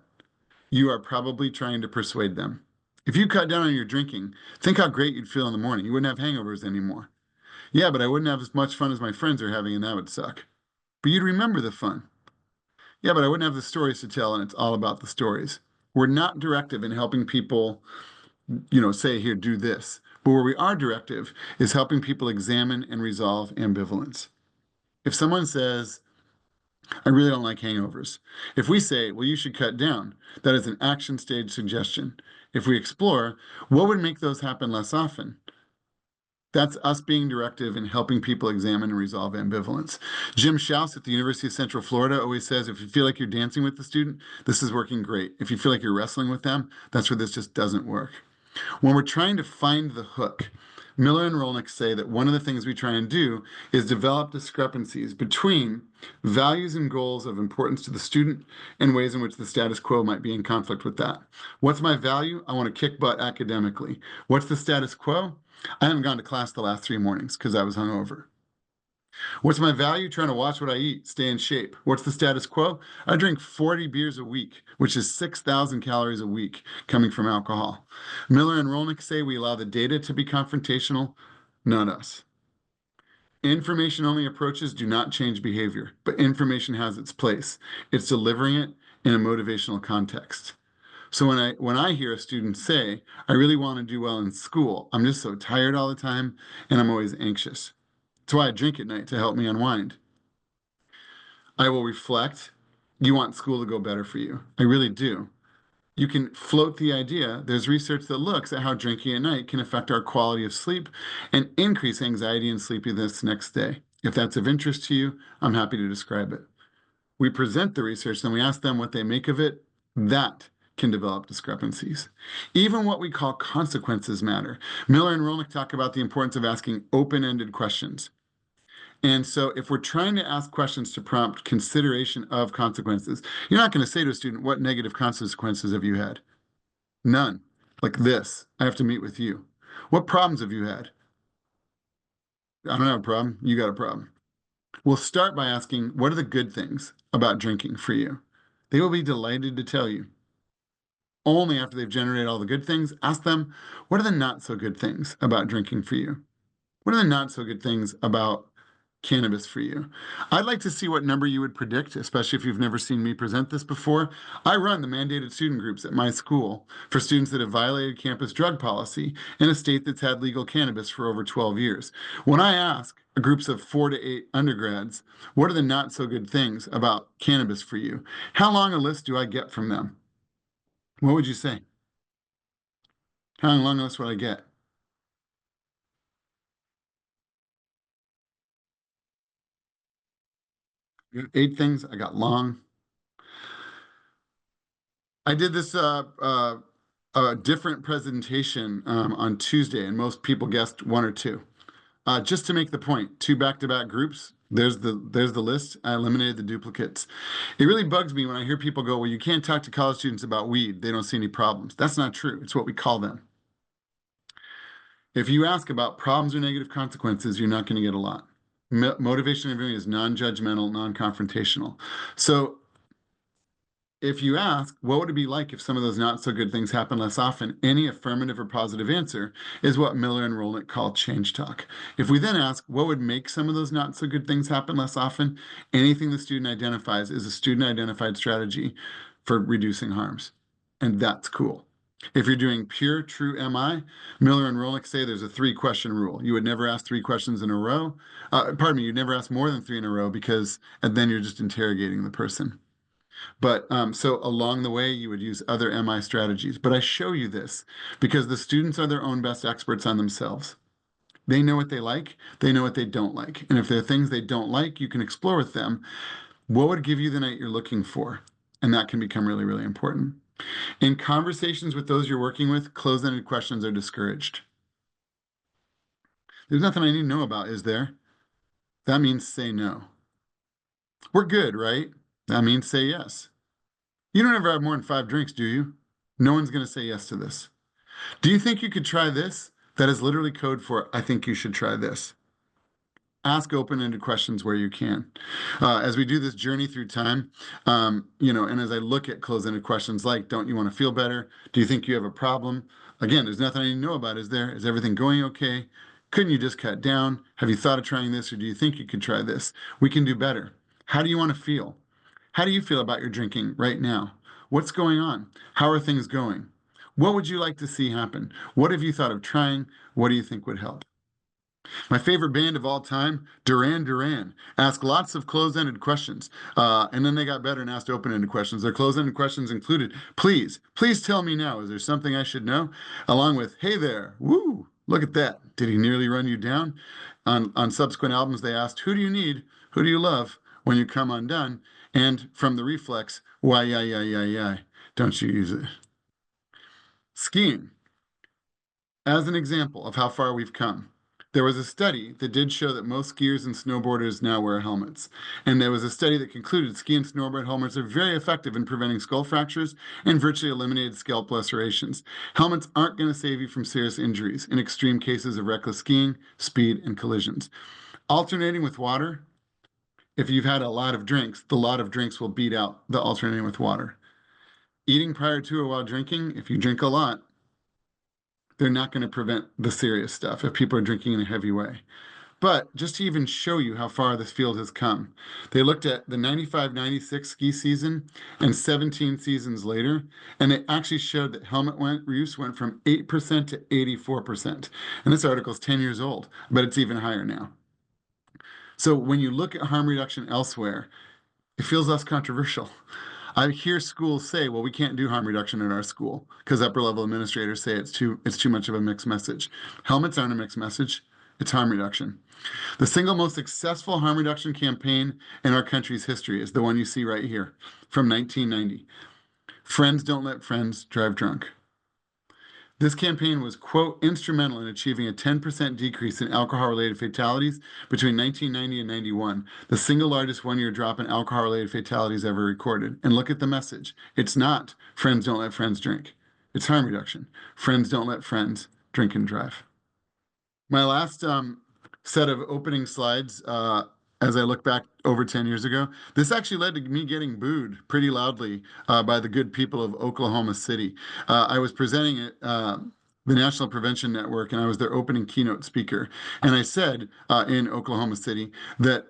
you are probably trying to persuade them. If you cut down on your drinking, think how great you'd feel in the morning. You wouldn't have hangovers anymore. Yeah, but I wouldn't have as much fun as my friends are having, and that would suck. But you'd remember the fun. Yeah, but I wouldn't have the stories to tell, and it's all about the stories. We're not directive in helping people, say, here, do this. But where we are directive is helping people examine and resolve ambivalence. If someone says, I really don't like hangovers. If we say, well, you should cut down, that is an action stage suggestion. If we explore, what would make those happen less often? That's us being directive and helping people examine and resolve ambivalence. Jim Schaus at the University of Central Florida always says, if you feel like you're dancing with the student, this is working great. If you feel like you're wrestling with them, that's where this just doesn't work. When we're trying to find the hook, Miller and Rolnick say that one of the things we try and do is develop discrepancies between values and goals of importance to the student and ways in which the status quo might be in conflict with that. What's my value? I want to kick butt academically. What's the status quo? I haven't gone to class the last 3 mornings because I was hungover. What's my value? Trying to watch what I eat, stay in shape. What's the status quo? I drink 40 beers a week, which is 6,000 calories a week coming from alcohol. Miller and Rolnick say we allow the data to be confrontational, not us. Information-only approaches do not change behavior, but information has its place. It's delivering it in a motivational context. So when I hear a student say, I really want to do well in school, I'm just so tired all the time and I'm always anxious. That's why I drink at night to help me unwind. I will reflect. You want school to go better for you. I really do. You can float the idea. There's research that looks at how drinking at night can affect our quality of sleep and increase anxiety and sleepiness next day. If that's of interest to you, I'm happy to describe it. We present the research, then we ask them what they make of it. That can develop discrepancies. Even what we call consequences matter. Miller and Rolnick talk about the importance of asking open-ended questions. And so if we're trying to ask questions to prompt consideration of consequences, you're not going to say to a student, what negative consequences have you had? None. Like this, I have to meet with you. What problems have you had? I don't have a problem. You got a problem. We'll start by asking, what are the good things about drinking for you? They will be delighted to tell you. Only after they've generated all the good things, ask them, what are the not so good things about drinking for you? What are the not so good things about cannabis for you? I'd like to see what number you would predict, especially if you've never seen me present this before. I run the mandated student groups at my school for students that have violated campus drug policy in a state that's had legal cannabis for over 12 years. When I ask groups of 4 to 8 undergrads, what are the not so good things about cannabis for you? How long a list do I get from them? What would you say? How long a list would I get? You got 8 things. I got long. I did this a different presentation on Tuesday, and most people guessed 1 or 2. Just to make the point, 2 back-to-back groups, There's the list. I eliminated the duplicates. It really bugs me when I hear people go, well, you can't talk to college students about weed. They don't see any problems. That's not true. It's what we call them. If you ask about problems or negative consequences, you're not going to get a lot. Motivation interviewing is non-judgmental, non-confrontational. So if you ask, what would it be like if some of those not so good things happen less often? Any affirmative or positive answer is what Miller and Rolick call change talk. If we then ask, what would make some of those not so good things happen less often? Anything the student identifies is a student identified strategy for reducing harms. And that's cool. If you're doing pure, true MI, Miller and Rolick say there's a 3-question rule. You would never ask 3 questions in a row. Pardon me, you'd never ask more than 3 in a row because, and then you're just interrogating the person. But so along the way, you would use other MI strategies. But I show you this because the students are their own best experts on themselves. They know what they like, they know what they don't like. And if there are things they don't like, you can explore with them. What would give you the night you're looking for? And that can become really, really important. In conversations with those you're working with, closed-ended questions are discouraged. There's nothing I need to know about, is there? That means say no. We're good, right? That means say yes. You don't ever have more than 5 drinks, do you? No one's going to say yes to this. Do you think you could try this? That is literally code for, I think you should try this. Ask open-ended questions where you can. As we do this journey through time, and as I look at closed-ended questions like, don't you want to feel better? Do you think you have a problem? Again, there's nothing I need to know about, is there? Is everything going okay? Couldn't you just cut down? Have you thought of trying this, or do you think you could try this? We can do better. How do you want to feel? How do you feel about your drinking right now? What's going on? How are things going? What would you like to see happen? What have you thought of trying? What do you think would help? My favorite band of all time, Duran Duran, asked lots of closed-ended questions, and then they got better and asked open-ended questions. Their closed-ended questions included, please tell me now, is there something I should know? Along with, hey there, woo, look at that. Did he nearly run you down? On subsequent albums, they asked, who do you need? Who do you love when you come undone? And from the reflex, why, yeah, don't you use it? Skiing. As an example of how far we've come, there was a study that did show that most skiers and snowboarders now wear helmets. And there was a study that concluded ski and snowboard helmets are very effective in preventing skull fractures and virtually eliminated scalp lacerations. Helmets aren't going to save you from serious injuries in extreme cases of reckless skiing, speed, and collisions. Alternating with water, if you've had a lot of drinks, the lot of drinks will beat out the alternating with water. Eating prior to or while drinking, if you drink a lot, they're not going to prevent the serious stuff if people are drinking in a heavy way. But just to even show you how far this field has come, they looked at the 95-96 ski season and 17 seasons later, and they actually showed that helmet use went from 8% to 84%. And this article is 10 years old, but it's even higher now. So when you look at harm reduction elsewhere, it feels less controversial. I hear schools say, well, we can't do harm reduction in our school because upper level administrators say it's too much of a mixed message. Helmets aren't a mixed message, it's harm reduction. The single most successful harm reduction campaign in our country's history is the one you see right here from 1990. Friends don't let friends drive drunk. This campaign was, quote, instrumental in achieving a 10% decrease in alcohol-related fatalities between 1990 and 91, the single largest one-year drop in alcohol-related fatalities ever recorded. And look at the message. It's not friends don't let friends drink. It's harm reduction. Friends don't let friends drink and drive. My last set of opening slides, as I look back over 10 years ago, this actually led to me getting booed pretty loudly by the good people of Oklahoma City. I was presenting at the National Prevention Network, and I was their opening keynote speaker. And I said in Oklahoma City that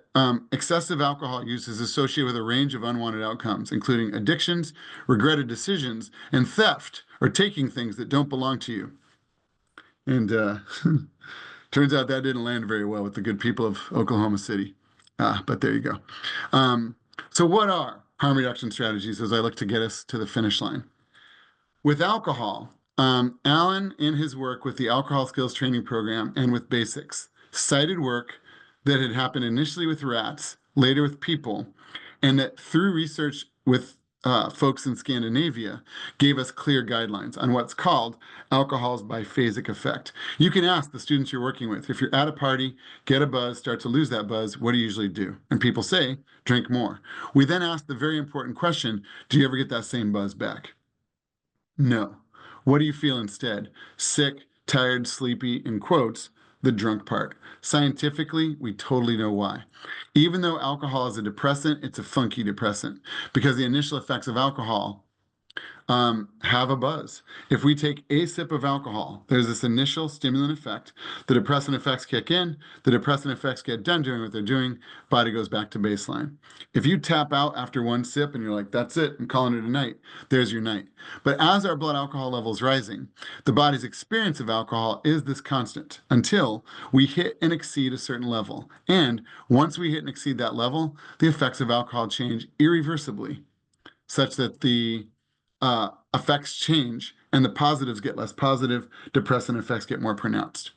excessive alcohol use is associated with a range of unwanted outcomes, including addictions, regretted decisions, and theft, or taking things that don't belong to you. And turns out that didn't land very well with the good people of Oklahoma City. But there you go. So what are harm reduction strategies as I look to get us to the finish line? With alcohol, Alan, in his work with the Alcohol Skills Training Program and with Basics, cited work that had happened initially with rats, later with people, and that through research with folks in Scandinavia gave us clear guidelines on what's called alcohol's biphasic effect. You can ask the students you're working with, if you're at a party, get a buzz, start to lose that buzz, what do you usually do? And people say, drink more. We then ask the very important question, do you ever get that same buzz back? No. What do you feel instead? Sick, tired, sleepy, in quotes, the drunk part. Scientifically, we totally know why. Even though alcohol is a depressant, it's a funky depressant because the initial effects of alcohol have a buzz. If we take a sip of alcohol, there's this initial stimulant effect. The depressant effects kick in, the depressant effects get done doing what they're doing, body goes back to baseline. If you tap out after one sip and you're like, that's it, I'm calling it a night, there's your night. But as our blood alcohol levels rising, the body's experience of alcohol is this constant until we hit and exceed a certain level. And once we hit and exceed that level, the effects of alcohol change irreversibly, such that the effects change and the positives get less positive, depressant effects get more pronounced.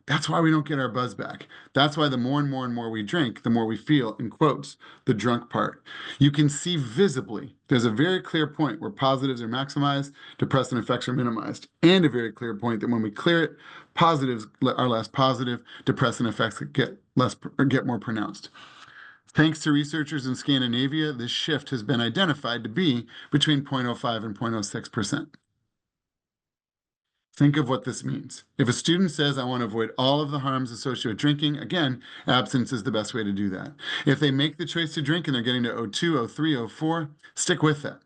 That's why we don't get our buzz back. That's why the more and more and more we drink, the more we feel, in quotes, the drunk part. You can see visibly, there's a very clear point where positives are maximized, depressant effects are minimized, and a very clear point that when we clear it, positives are less positive, depressant effects get more pronounced. Thanks to researchers in Scandinavia, this shift has been identified to be between 0.05 and 0.06%. Think of what this means. If a student says, I want to avoid all of the harms associated with drinking, again, abstinence is the best way to do that. If they make the choice to drink and they're getting to 02, 03, 04, stick with that.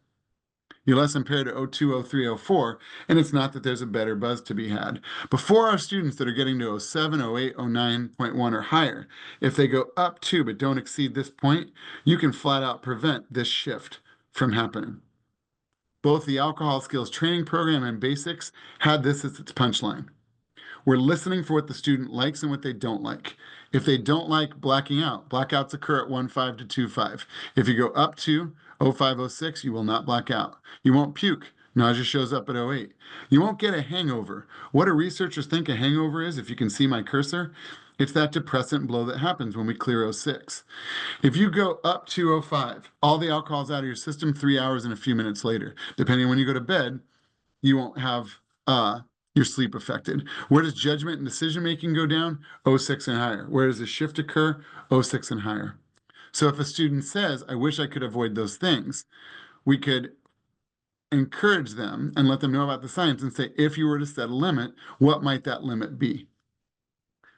You're less impaired to 02, 03, 04, and it's not that there's a better buzz to be had. Before our students that are getting to 07, 08, 09.1 or higher, if they go up to but don't exceed this point, you can flat out prevent this shift from happening. Both the alcohol skills training program and basics had this as its punchline. We're listening for what the student likes and what they don't like. If they don't like blacking out, blackouts occur at 1.5 to 2.5. If you go up to 05, 06, you will not black out. You won't puke. Nausea shows up at 08. You won't get a hangover. What do researchers think a hangover is? If you can see my cursor, it's that depressant blow that happens when we clear 06. If you go up to 05, all the alcohol's out of your system 3 hours and a few minutes later. Depending on when you go to bed, you won't have your sleep affected. Where does judgment and decision making go down? 06 and higher. Where does the shift occur? 06 and higher. So if a student says, I wish I could avoid those things, we could encourage them and let them know about the science and say, if you were to set a limit, what might that limit be?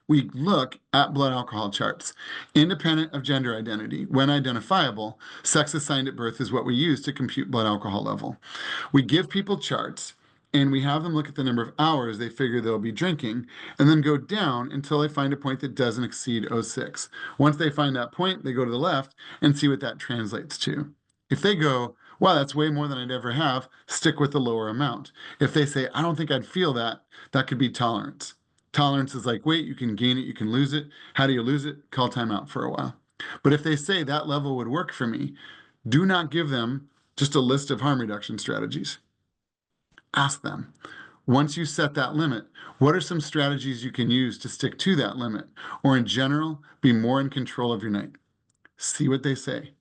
We look at blood alcohol charts. Independent of gender identity, when identifiable, sex assigned at birth is what we use to compute blood alcohol level. We give people charts and we have them look at the number of hours they figure they'll be drinking and then go down until they find a point that doesn't exceed 06. Once they find that point, they go to the left and see what that translates to. If they go, wow, that's way more than I'd ever have, stick with the lower amount. If they say, I don't think I'd feel that, that could be tolerance. Tolerance is like weight, you can gain it, you can lose it. How do you lose it? Call time out for a while. But if they say that level would work for me, do not give them just a list of harm reduction strategies. Ask them, once you set that limit, what are some strategies you can use to stick to that limit? Or in general, be more in control of your night. See what they say.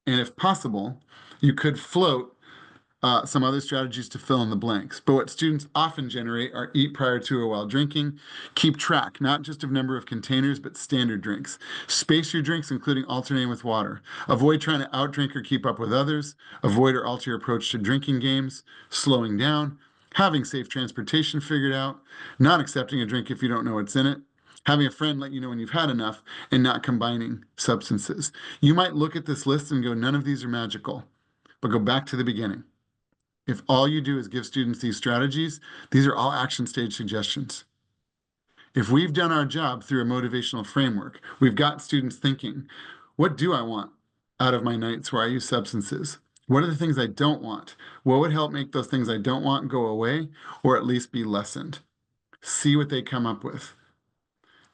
And if possible, you could float some other strategies to fill in the blanks. But what students often generate are eat prior to or while drinking, keep track, not just of number of containers, but standard drinks. Space your drinks, including alternating with water. Avoid trying to outdrink or keep up with others. Avoid or alter your approach to drinking games. Slowing down. Having safe transportation figured out. Not accepting a drink if you don't know what's in it. Having a friend let you know when you've had enough, and not combining substances. You might look at this list and go, none of these are magical. But go back to the beginning. If all you do is give students these strategies, these are all action stage suggestions. If we've done our job through a motivational framework, we've got students thinking, what do I want out of my nights where I use substances? What are the things I don't want? What would help make those things I don't want go away or at least be lessened? See what they come up with.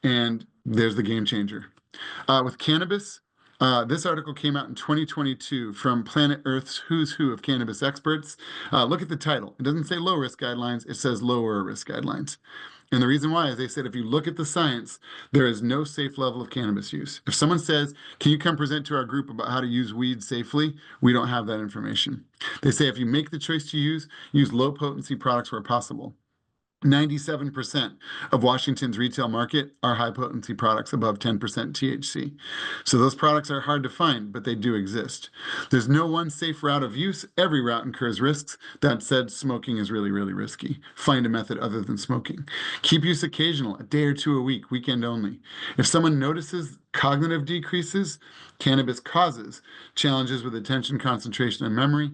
And there's the game changer. With cannabis, this article came out in 2022 from Planet Earth's Who's Who of Cannabis Experts. Look at the title. It doesn't say low risk guidelines, it says lower risk guidelines. And the reason why is they said if you look at the science, there is no safe level of cannabis use. If someone says, can you come present to our group about how to use weed safely? We don't have that information. They say if you make the choice to use low potency products where possible. 97% of Washington's retail market are high potency products above 10% THC. So those products are hard to find, but they do exist. There's no one safe route of use. Every route incurs risks. That said, smoking is really, really risky. Find a method other than smoking. Keep use occasional, a day or two a week, weekend only. If someone notices cognitive decreases, cannabis causes challenges with attention, concentration, and memory,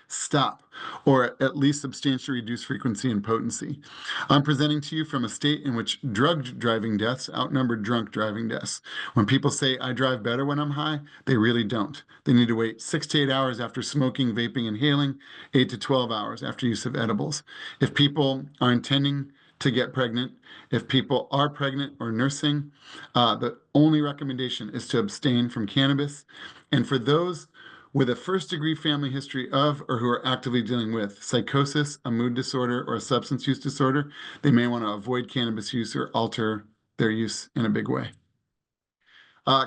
stop, or at least substantially reduce frequency and potency. I'm presenting to you from a state in which drug driving deaths outnumber drunk driving deaths. When people say, I drive better when I'm high, they really don't. They need to wait 6 to 8 hours after smoking, vaping, inhaling, 8 to 12 hours after use of edibles. If people are intending to get pregnant, if people are pregnant or nursing, the only recommendation is to abstain from cannabis. And for those with a first-degree family history of or who are actively dealing with psychosis, a mood disorder, or a substance use disorder, they may want to avoid cannabis use or alter their use in a big way.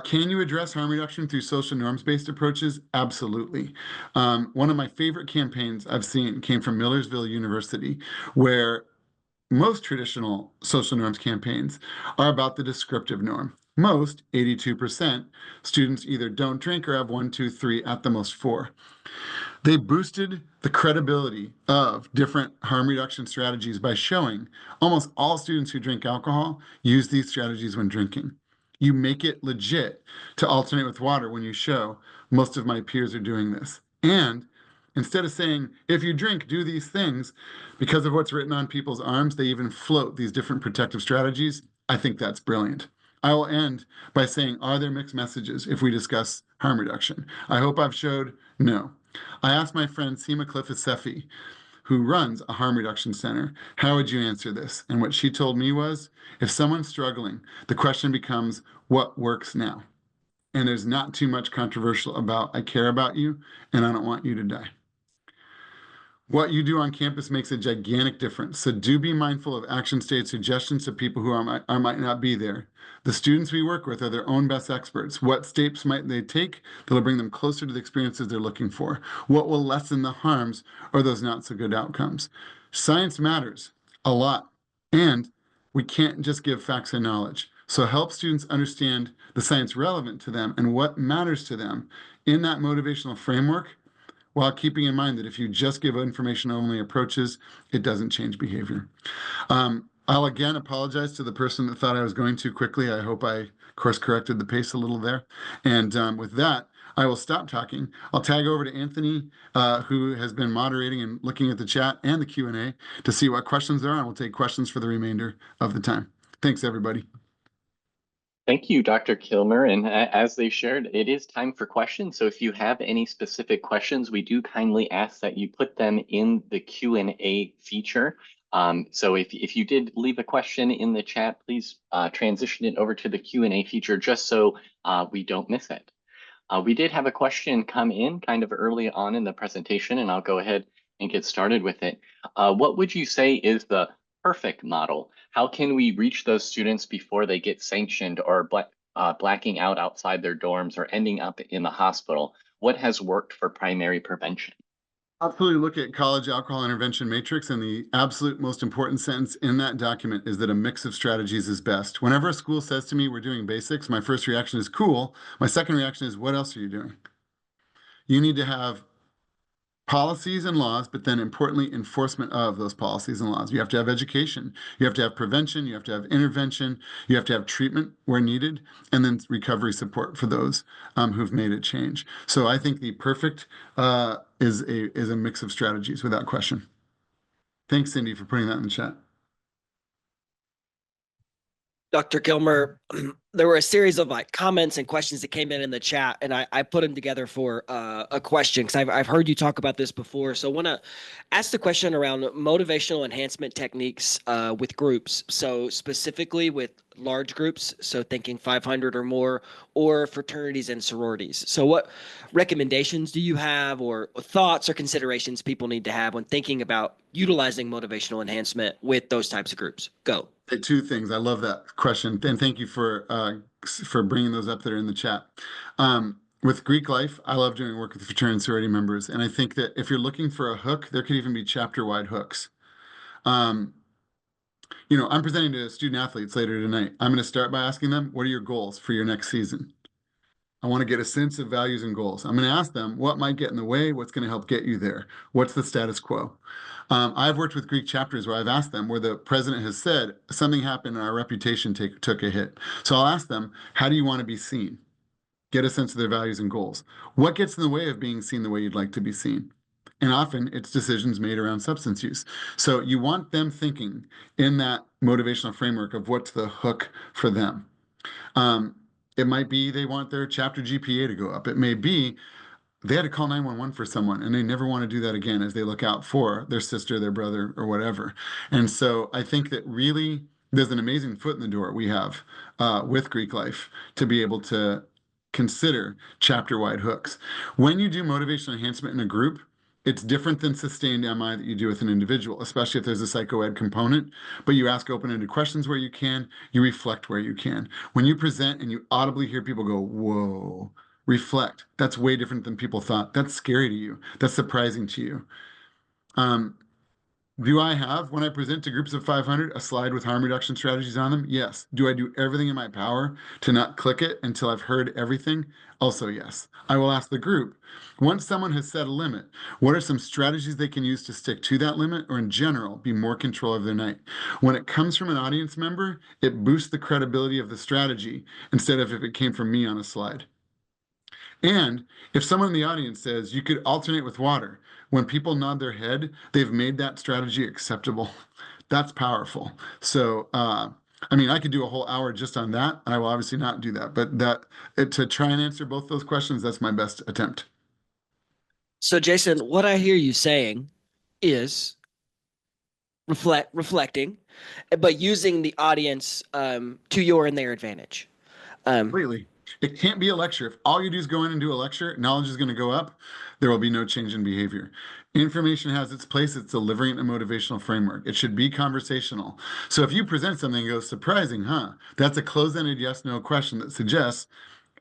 Can you address harm reduction through social norms-based approaches? Absolutely. One of my favorite campaigns I've seen came from Millersville University, where most traditional social norms campaigns are about the descriptive norm. Most, 82%, students either don't drink or have 1, 2, 3, at the most 4. They boosted the credibility of different harm reduction strategies by showing almost all students who drink alcohol use these strategies when drinking. You make it legit to alternate with water when you show most of my peers are doing this. And instead of saying, if you drink, do these things, because of what's written on people's arms, they even float these different protective strategies. I think that's brilliant. I will end by saying, are there mixed messages if we discuss harm reduction? I hope I've showed no. I asked my friend Seema Cliff-Sefi, who runs a harm reduction center, how would you answer this? And what she told me was, if someone's struggling, the question becomes, what works now? And there's not too much controversial about, I care about you, and I don't want you to die. What you do on campus makes a gigantic difference. So do be mindful of action state suggestions to people who might not be there. The students we work with are their own best experts. What steps might they take that'll bring them closer to the experiences they're looking for? What will lessen the harms or those not so good outcomes? Science matters a lot. And we can't just give facts and knowledge. So help students understand the science relevant to them and what matters to them in that motivational framework, while keeping in mind that if you just give information-only approaches, it doesn't change behavior. I'll again apologize to the person that thought I was going too quickly. I hope I course-corrected the pace a little there. And with that, I will stop talking. I'll tag over to Anthony, who has been moderating and looking at the chat and the Q&A to see what questions there are, and we'll take questions for the remainder of the time. Thanks, everybody. Thank you, Dr. Kilmer. And as they shared, it is time for questions. So if you have any specific questions, we do kindly ask that you put them in the Q&A feature. So if you did leave a question in the chat, please transition it over to the Q&A feature just so we don't miss it. We did have a question come in kind of early on in the presentation, and I'll go ahead and get started with it. What would you say is the perfect model? How can we reach those students before they get sanctioned or blacking out outside their dorms or ending up in the hospital? What has worked for primary prevention? Absolutely look at College Alcohol Intervention Matrix, and the absolute most important sentence in that document is that a mix of strategies is best. Whenever a school says to me, we're doing basics, my first reaction is cool. My second reaction is, what else are you doing? You need to have policies and laws, but then importantly, enforcement of those policies and laws. You have to have education, you have to have prevention, you have to have intervention, you have to have treatment where needed, and then recovery support for those who've made a change. So I think the perfect is a mix of strategies without question. Thanks, Cindy, for putting that in the chat. Dr. Kilmer, there were a series of like comments and questions that came in the chat, and I put them together for a question because I've heard you talk about this before. So I want to ask the question around motivational enhancement techniques with groups. So specifically with large groups, so thinking 500 or more, or fraternities and sororities. So what recommendations do you have, or thoughts or considerations people need to have when thinking about utilizing motivational enhancement with those types of groups? Go. Two things. I love that question, and thank you for bringing those up that are in the chat. With Greek life, I love doing work with fraternity and sorority members, and I think that if you're looking for a hook, there could even be chapter-wide hooks. I'm presenting to student athletes later tonight. I'm going to start by asking them, what are your goals for your next season? I want to get a sense of values and goals. I'm going to ask them what might get in the way, what's going to help get you there, what's the status quo. I've worked with Greek chapters where I've asked them where the president has said something happened and our reputation took a hit. So I'll ask them, how do you want to be seen? Get a sense of their values and goals. What gets in the way of being seen the way you'd like to be seen? And often it's decisions made around substance use. So you want them thinking in that motivational framework of what's the hook for them. It might be they want their chapter GPA to go up. It may be they had to call 911 for someone and they never want to do that again as they look out for their sister, their brother, or whatever. And so I think that really there's an amazing foot in the door we have with Greek life to be able to consider chapter-wide hooks. When you do motivational enhancement in a group, it's different than sustained MI that you do with an individual, especially if there's a psychoed component. But you ask open-ended questions where you can, you reflect where you can. When you present and you audibly hear people go, whoa, reflect. That's way different than people thought. That's scary to you. That's surprising to you. Do I have, when I present to groups of 500, a slide with harm reduction strategies on them? Yes. Do I do everything in my power to not click it until I've heard everything? Also, yes. I will ask the group, once someone has set a limit, what are some strategies they can use to stick to that limit or in general be more control of their night? When it comes from an audience member, it boosts the credibility of the strategy instead of if it came from me on a slide. And if someone in the audience says you could alternate with water, when people nod their head, they've made that strategy acceptable. That's powerful. So, I could do a whole hour just on that, and I will obviously not do that. But to try and answer both those questions, that's my best attempt. So, Jason, what I hear you saying is reflecting, but using the audience to your and their advantage. Completely. It can't be a lecture. If all you do is go in and do a lecture, knowledge is going to go up. There will be no change in behavior. Information has its place. It's delivering a motivational framework. It should be conversational. So if you present something and go, surprising, huh? That's a closed-ended yes/no question that suggests,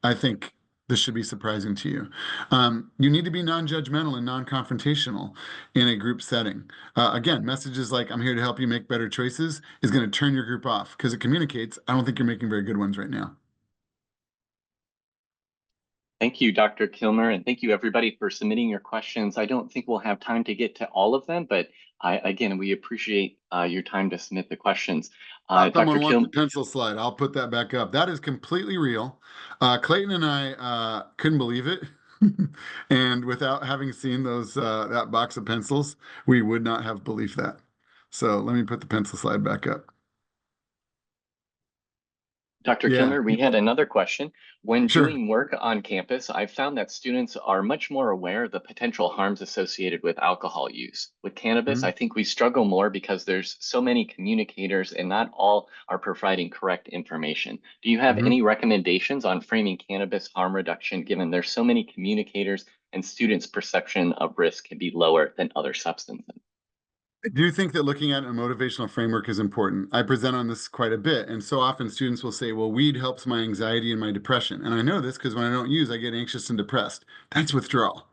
I think this should be surprising to you. You need to be non-judgmental and non-confrontational in a group setting. Again, messages like, I'm here to help you make better choices is going to turn your group off because it communicates, I don't think you're making very good ones right now. Thank you, Dr. Kilmer, and thank you everybody for submitting your questions. I don't think we'll have time to get to all of them, but again, we appreciate your time to submit the questions. Someone wants the pencil slide. I'll put that back up. That is completely real. Clayton and I couldn't believe it. And without having seen that box of pencils, we would not have believed that. So let me put the pencil slide back up. Dr. Kilmer, we had another question. When Sure. doing work on campus, I've found that students are much more aware of the potential harms associated with alcohol use. With cannabis, I think we struggle more because there's so many communicators and not all are providing correct information. Do you have any recommendations on framing cannabis harm reduction, given there's so many communicators and students' perception of risk can be lower than other substances? I do think that looking at a motivational framework is important. I present on this quite a bit, and so often students will say, well, weed helps my anxiety and my depression. And I know this because when I don't use, I get anxious and depressed. That's withdrawal.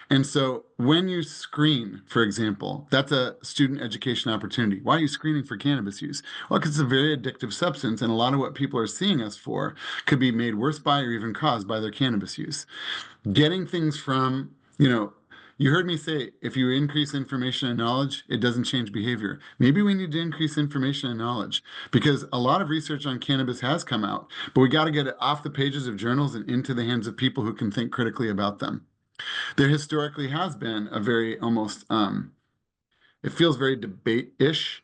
And so when you screen, for example, that's a student education opportunity. Why are you screening for cannabis use? Well, because it's a very addictive substance, and a lot of what people are seeing us for could be made worse by or even caused by their cannabis use. Getting things from, you heard me say, if you increase information and knowledge, it doesn't change behavior. Maybe we need to increase information and knowledge because a lot of research on cannabis has come out, but we got to get it off the pages of journals and into the hands of people who can think critically about them. There historically has been a very almost, it feels very debate-ish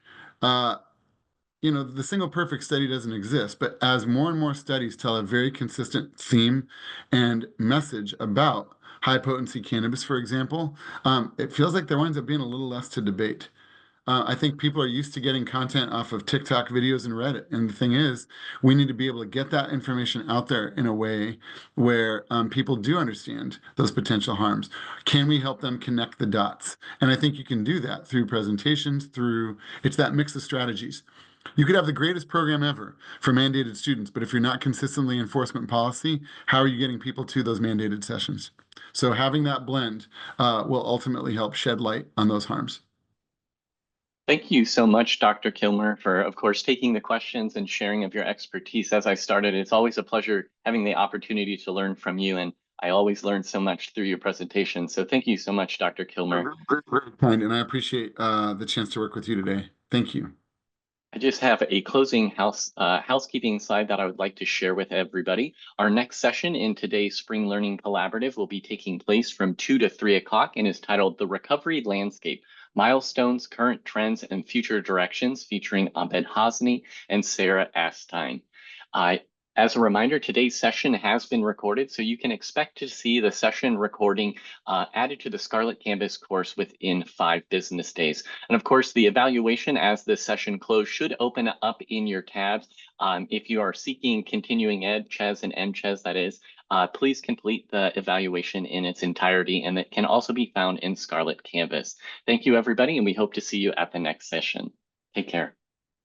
you know, the single perfect study doesn't exist, but as more and more studies tell a very consistent theme and message about high potency cannabis, for example, it feels like there winds up being a little less to debate. I think people are used to getting content off of TikTok videos and Reddit. And the thing is, we need to be able to get that information out there in a way where people do understand those potential harms. Can we help them connect the dots? And I think you can do that through presentations, it's that mix of strategies. You could have the greatest program ever for mandated students, but if you're not consistently enforcement policy, how are you getting people to those mandated sessions? So having that blend will ultimately help shed light on those harms. Thank you so much, Dr. Kilmer, for, of course, taking the questions and sharing of your expertise. As I started, it's always a pleasure having the opportunity to learn from you, and I always learn so much through your presentation. So thank you so much, Dr. Kilmer. Very kind, and I appreciate the chance to work with you today. Thank you. I just have a closing housekeeping slide that I would like to share with everybody. Our next session in today's Spring Learning Collaborative will be taking place from 2 to 3 o'clock and is titled The Recovery Landscape: Milestones, Current Trends, and Future Directions, featuring Abed Hosni and Sarah Astine. As a reminder, today's session has been recorded, so you can expect to see the session recording added to the Scarlet Canvas course within 5 business days. And of course, the evaluation as this session closed should open up in your tabs. If you are seeking continuing ed, CHES and MCHES, that is, please complete the evaluation in its entirety, and it can also be found in Scarlet Canvas. Thank you, everybody, and we hope to see you at the next session. Take care.